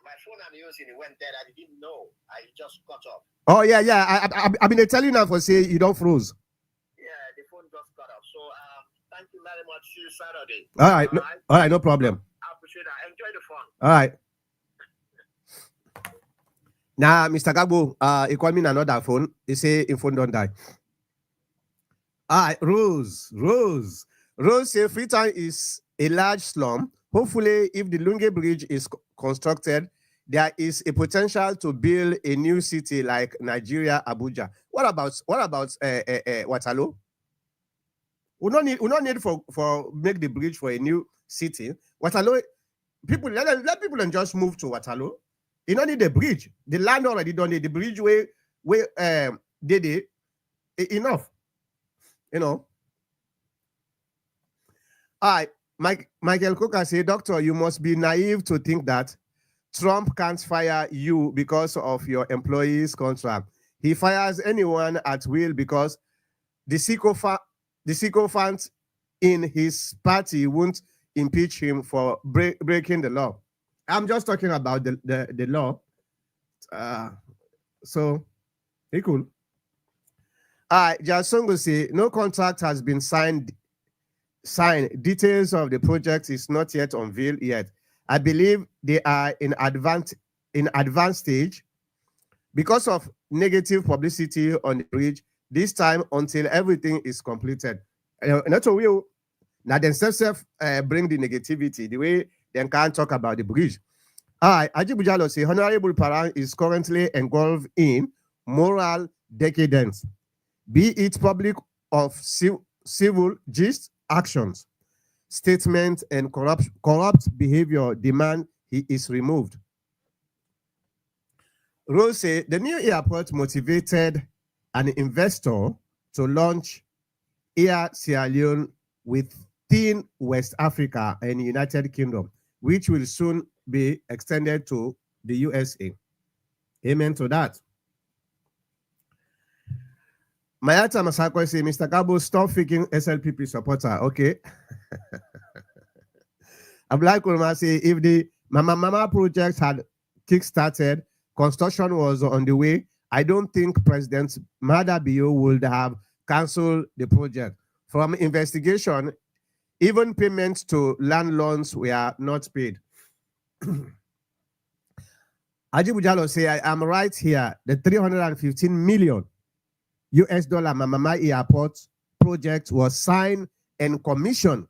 My phone I'm using it went dead. I didn't know. I just cut off. Oh yeah. I've been telling you now for say you don't froze. Yeah, the phone just cut off. So thank you very much. See you Saturday. All right, no problem. I appreciate that. Enjoy the fun. All right. Now, Mr. Gabo, he called me in another phone. He say his phone don't die. All right, Rose say Freetown is a large slum. Hopefully, if the Lungi Bridge is constructed, there is a potential to build a new city like Nigeria, Abuja. What about Waterloo? We don't need for make the bridge for a new city. Waterloo, people let people just move to Waterloo. You don't need the bridge. The land already don't need the bridge where did it enough. You know. All right, Michael Coker say, Doctor, you must be naive to think that Trump can't fire you because of your employee's contract. He fires anyone at will because the sycophants in his party won't impeach him for breaking the law. I'm just talking about the law. So, he cool. Jasongo say, no contract has been signed. Details of the project is not yet unveiled yet. I believe they are in advanced stage because of negative publicity on the bridge this time until everything is completed. Not a will. Now themselves bring the negativity the way they can't talk about the bridge. Ajibujalo say Honorable Parang is currently engulfed in moral decadence, be it public of civil gist actions, statements, and corrupt behavior demand he is removed. Rose say the new airport motivated an investor to launch Air Sierra Leone within West Africa and United Kingdom, which will soon be extended to the USA. Amen to that. Mayata Masako say, Mr. Gabo, stop faking SLPP supporter. Okay. Ablai Kurma say, if the Mama project had kick-started, construction was on the way, I don't think President Mada Bio would have cancelled the project. From investigation, even payments to landlords were not paid. Ajibujalo say, I am right here. The 315 million US dollar Mamama Airport project was signed and commissioned.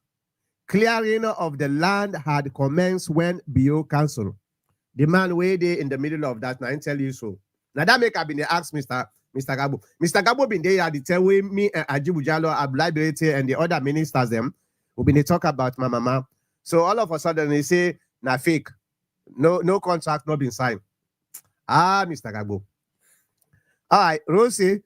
Clearing of the land had commenced when Bio canceled. The man way there in the middle of that, now I tell you so. Now that make I been ask Mr. Gabo. Mr. Gabo been there at the tell way me and Ajibujalo, Ablaibirete, and the other ministers them we been talk about Mamama. So all of a sudden they say na fake. No contract not been signed. Mr. Gabo. All right, Rosie.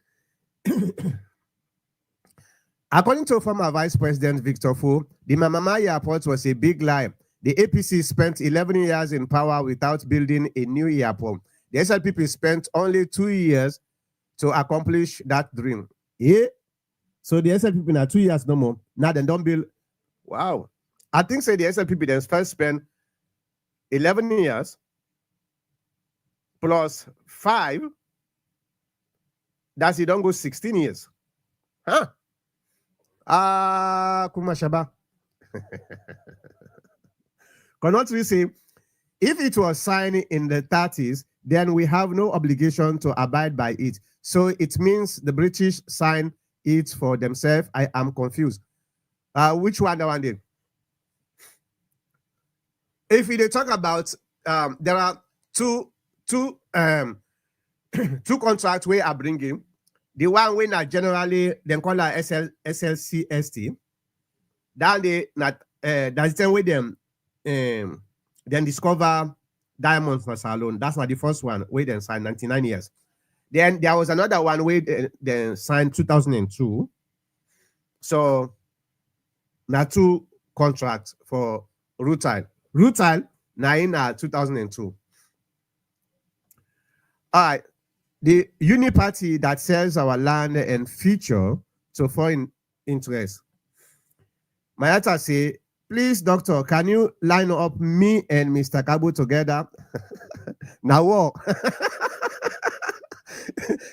According to former Vice President Victor Fu, the Mamama Airport was a big lie. The APC spent 11 years in power without building a new airport. The SLPP spent only 2 years to accomplish that dream. Yeah. So the SLPP now 2 years no more. Now they don't build. Wow. I think say the SLPP then first spent 11 years plus 5. That's it don't go 16 years. Huh? Kumashaba. Cannot we say if it was signed in the 30s, then we have no obligation to abide by it. So it means the British signed it for themselves. I am confused. Which one that one did? If we talk about there are two contracts we are bringing. The one we not generally then call our SLCST. That they not that's the way them then discover diamonds for Salon. That's not the first one. We then signed 99 years. Then there was another one we then signed 2002. So now 2 contracts for Rutile. Rutile now in 2002. All right. The uni party that sells our land and future to foreign interests. Mayata say, please, doctor, can you line up me and Mr. Kabo together? Now, whoa.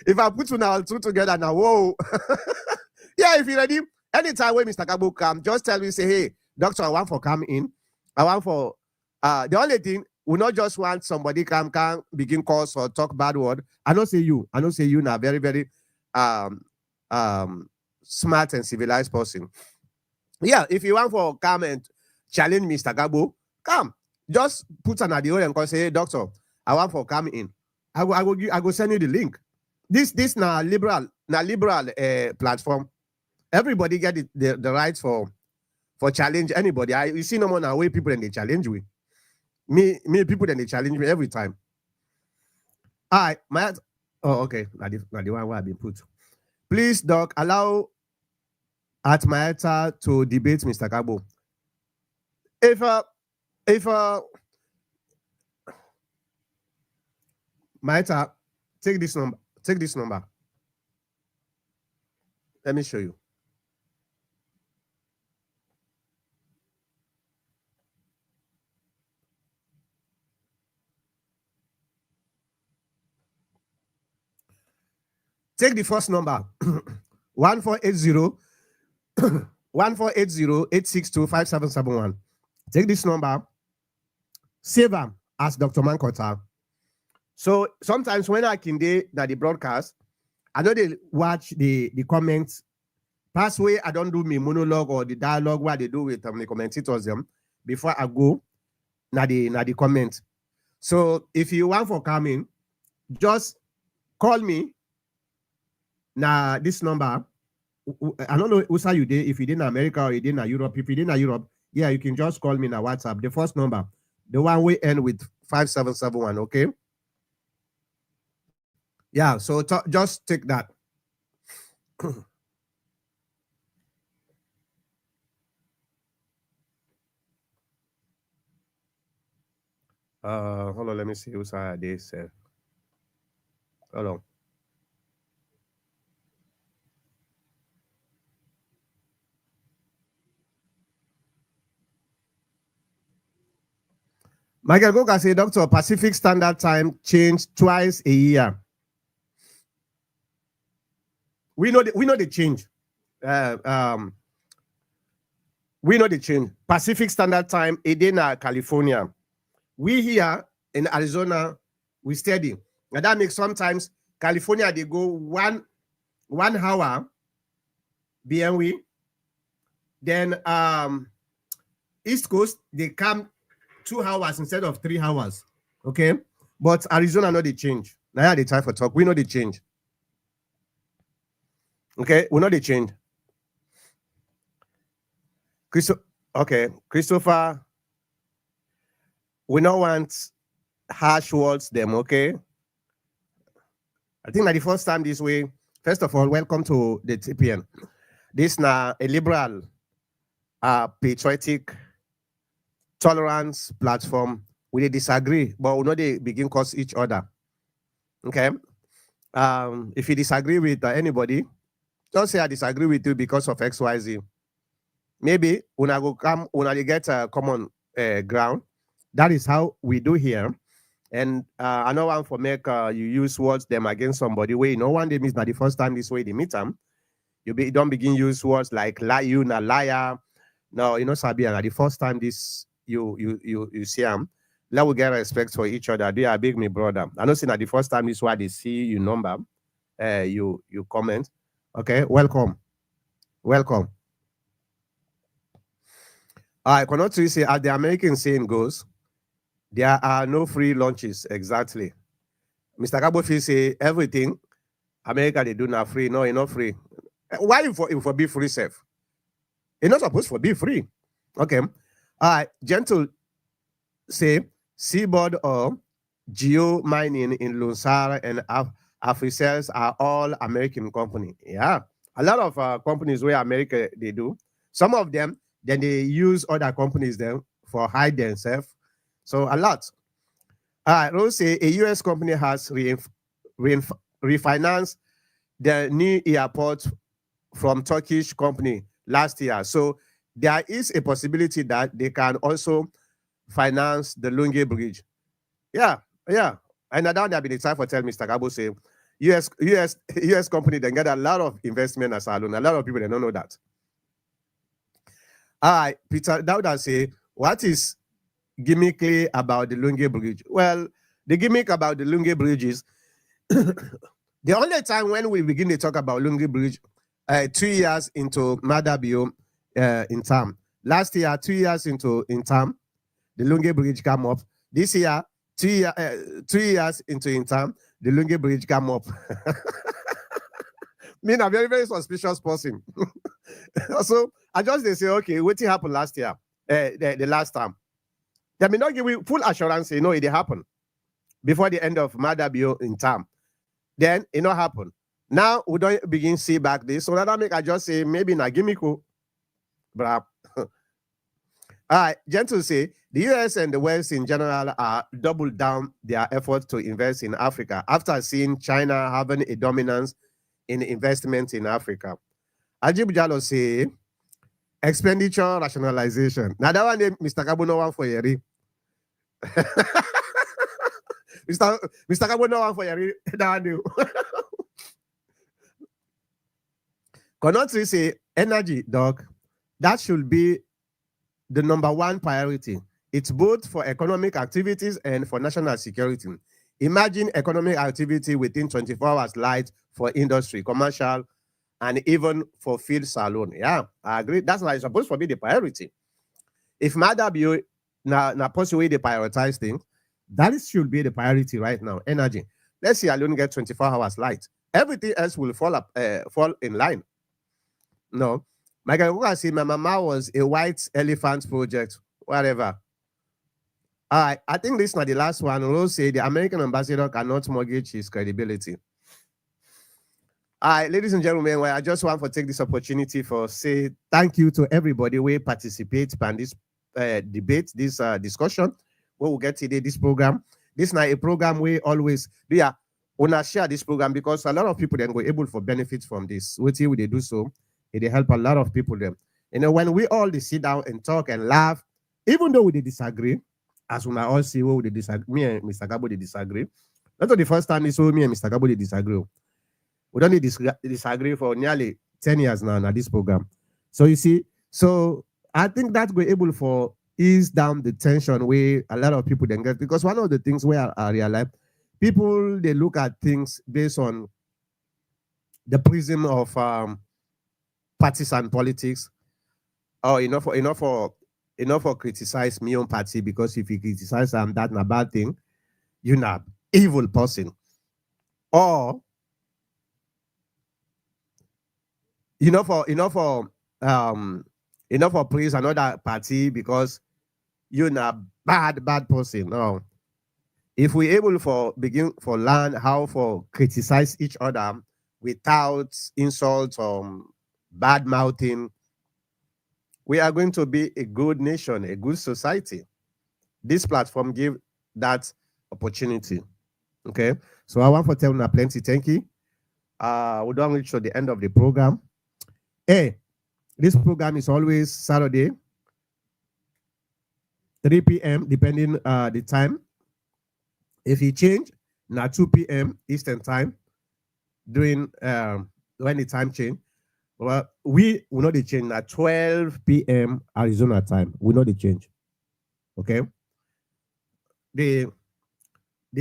If I put you now 2 together, now, whoa. Yeah, if you're ready, anytime when Mr. Kabo come, just tell me, say, hey, doctor, I want for come in. I want for, the only thing, we not just want somebody can begin calls or talk bad word. I don't say you now very, very smart and civilized person. Yeah, if you want for come and challenge Mr. Gabo, come. Just put an audio and say, hey, doctor, I want for come in. I go send you the link. This now liberal platform. Everybody get the right for challenge anybody. You see no more now way people and they challenge we. Me people then they challenge me every time. All right, okay. Now the one where I been put. Please, doc, allow at Mayata to debate Mr. Kabo. If Mayata, take this number. Take this number. Let me show you. Take the first number 1480 8625771. Take this number, save them as Dr. Mankota. So sometimes when I can do that the broadcast, I know they watch the comments. Past way I don't do me monologue or the dialogue what they do with the commentators them before I go na the comment. So if you want for coming, just call me. Now this number, I don't know who's you did, if you did in America or you did in Europe. If you did in Europe, yeah, you can just call me now WhatsApp. The first number, the one we end with 5771, okay? Yeah, so just take that. Hold on, let me see who's this. Hold on. Michael Goga say, Doctor, Pacific Standard Time changed twice a year. We know the change. We know the change. Pacific Standard Time, Edina, California. We here in Arizona, we steady. And that makes sometimes California, they go one hour BNW. Then East Coast, they come 2 hours instead of 3 hours. Okay? But Arizona know the change. Now they try for talk. We know the change. Okay, we know the change. Christopher, we don't want harsh words them, okay? I think that the first time this way, first of all, welcome to the TPN. This now a liberal, patriotic, tolerance platform. We disagree, but we know they begin cause each other. Okay? If you disagree with anybody, don't say I disagree with you because of XYZ. Maybe when I go come, when I get a common ground. That is how we do here. And I know one for make you use words them against somebody. Where no one they meet not the first time this way they meet them. You don't begin use words like lie, you na liar. No, you know Sabi, and the first time this you see them, let we get respect for each other. They are big me brother. I know see that the first time this why they see you number, you comment. Okay, welcome. Welcome. I cannot say as the American saying goes, there are no free lunches. Exactly. Mr. Kabofi say everything America they do not free. No, it's not free. Why you for be free safe? It's not supposed to be free. Okay. All right. Gentle say seaboard or geo mining in Lunsara and Africels are all American company. Yeah. A lot of companies where America they do. Some of them then they use other companies then for hide themselves. So a lot. Rose say a US company has refinanced the new airport from Turkish company last year. So there is a possibility that they can also finance the Lungi Bridge. Yeah. And I don't have been time for tell Mr. Gabo say US company then get a lot of investment as a loan. A lot of people they don't know that. All right, Peter Dauda say, what is gimmickly about the Lungi Bridge? Well, the gimmick about the Lungi Bridge is the only time when we begin to talk about Lungi Bridge, 2 years into Madabio in term. Last year, 2 years into in term, the Lungi Bridge came up. This year, 3 years into in term, the Lungi Bridge came up. Me, a very, very suspicious person. So I just they say, okay, what happened last year? The last time. They may not give you full assurance, you know, it happened before the end of Madabio in time. Then it not happen. Now we don't begin see back this. So that make I just say maybe na gimmick. But all right, Gentle say the US and the West in general are doubled down their efforts to invest in Africa after seeing China having a dominance in investment in Africa. Ajib Jalo say expenditure rationalization. Now that one name Mr. Kabo no one for Yeri. Mr. Kabo no one for Yeri. That one. Konotri say energy, dog. That should be the number one priority. It's both for economic activities and for national security. Imagine economic activity within 24 hours light for industry, commercial, and even for field salon. Yeah, I agree. That's why it's supposed to be the priority. If Madabio na possibly the prioritize thing, That should be the priority right now. Energy. Let's say I only get 24 hours light. Everything else will fall in line. No. Michael Kuka said my mama was a white elephant project, whatever. All right, I think this is not the last one. Rose say the American ambassador cannot mortgage his credibility. All right, ladies and gentlemen, well, I just want to take this opportunity for say thank you to everybody who participate in this debate, this discussion. We will get today this program. This is not a program we always do. Yeah, wanna share this program because a lot of people then were able to benefit from this. What will they do so? It help a lot of people then. You know, when we all sit down and talk and laugh, even though we disagree, as we all see, we disagree. Me and Mr. Gabo they disagree. Not the first time they saw me and Mr. Gabo they disagree. We don't disagree for nearly 10 years now in this program. So you see, so I think that we're able for ease down the tension where a lot of people then get, because one of the things where I realize people they look at things based on the prism of partisan politics, or enough for criticize me own party, because if you criticize them, that's a bad thing, you're not evil person, or for praise another party because you're not bad person. No. If we're able for begin for learn how for criticize each other without insults or bad mouthing, we are going to be a good nation, a good society. This platform give that opportunity. Okay. So I want to tell you plenty. Thank you. We don't reach to the end of the program. Hey, this program is always Saturday, 3 p.m. depending the time. If you change, now 2 p.m. Eastern time, during when the time change, well, we will not change at 12 p.m. Arizona time. We know the change. Okay. The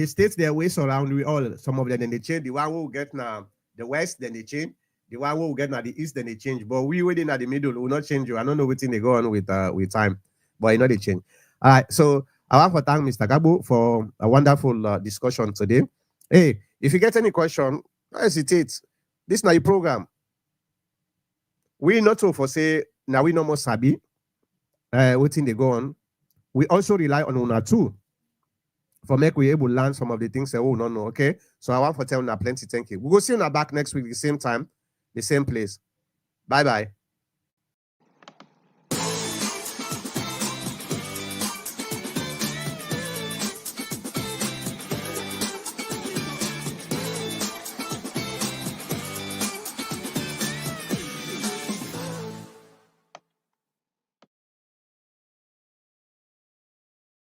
states their ways around we all, some of them then they change. The one who will get now the west, then they change. The one who will get now the east, then they change. But we waiting at the middle will not change you. I don't know what thing they go on with time, but you know they change. All right. So I want to thank Mr. Gabo for a wonderful discussion today. Hey, if you get any question, don't hesitate. This is not a program. We not so for say now we no more sabi. What thing they go on. We also rely on Una too. For make we able to learn some of the things that we don't know. Okay. So I want to tell you plenty. Thank you. We will see you back next week, the same time, the same place. Bye bye.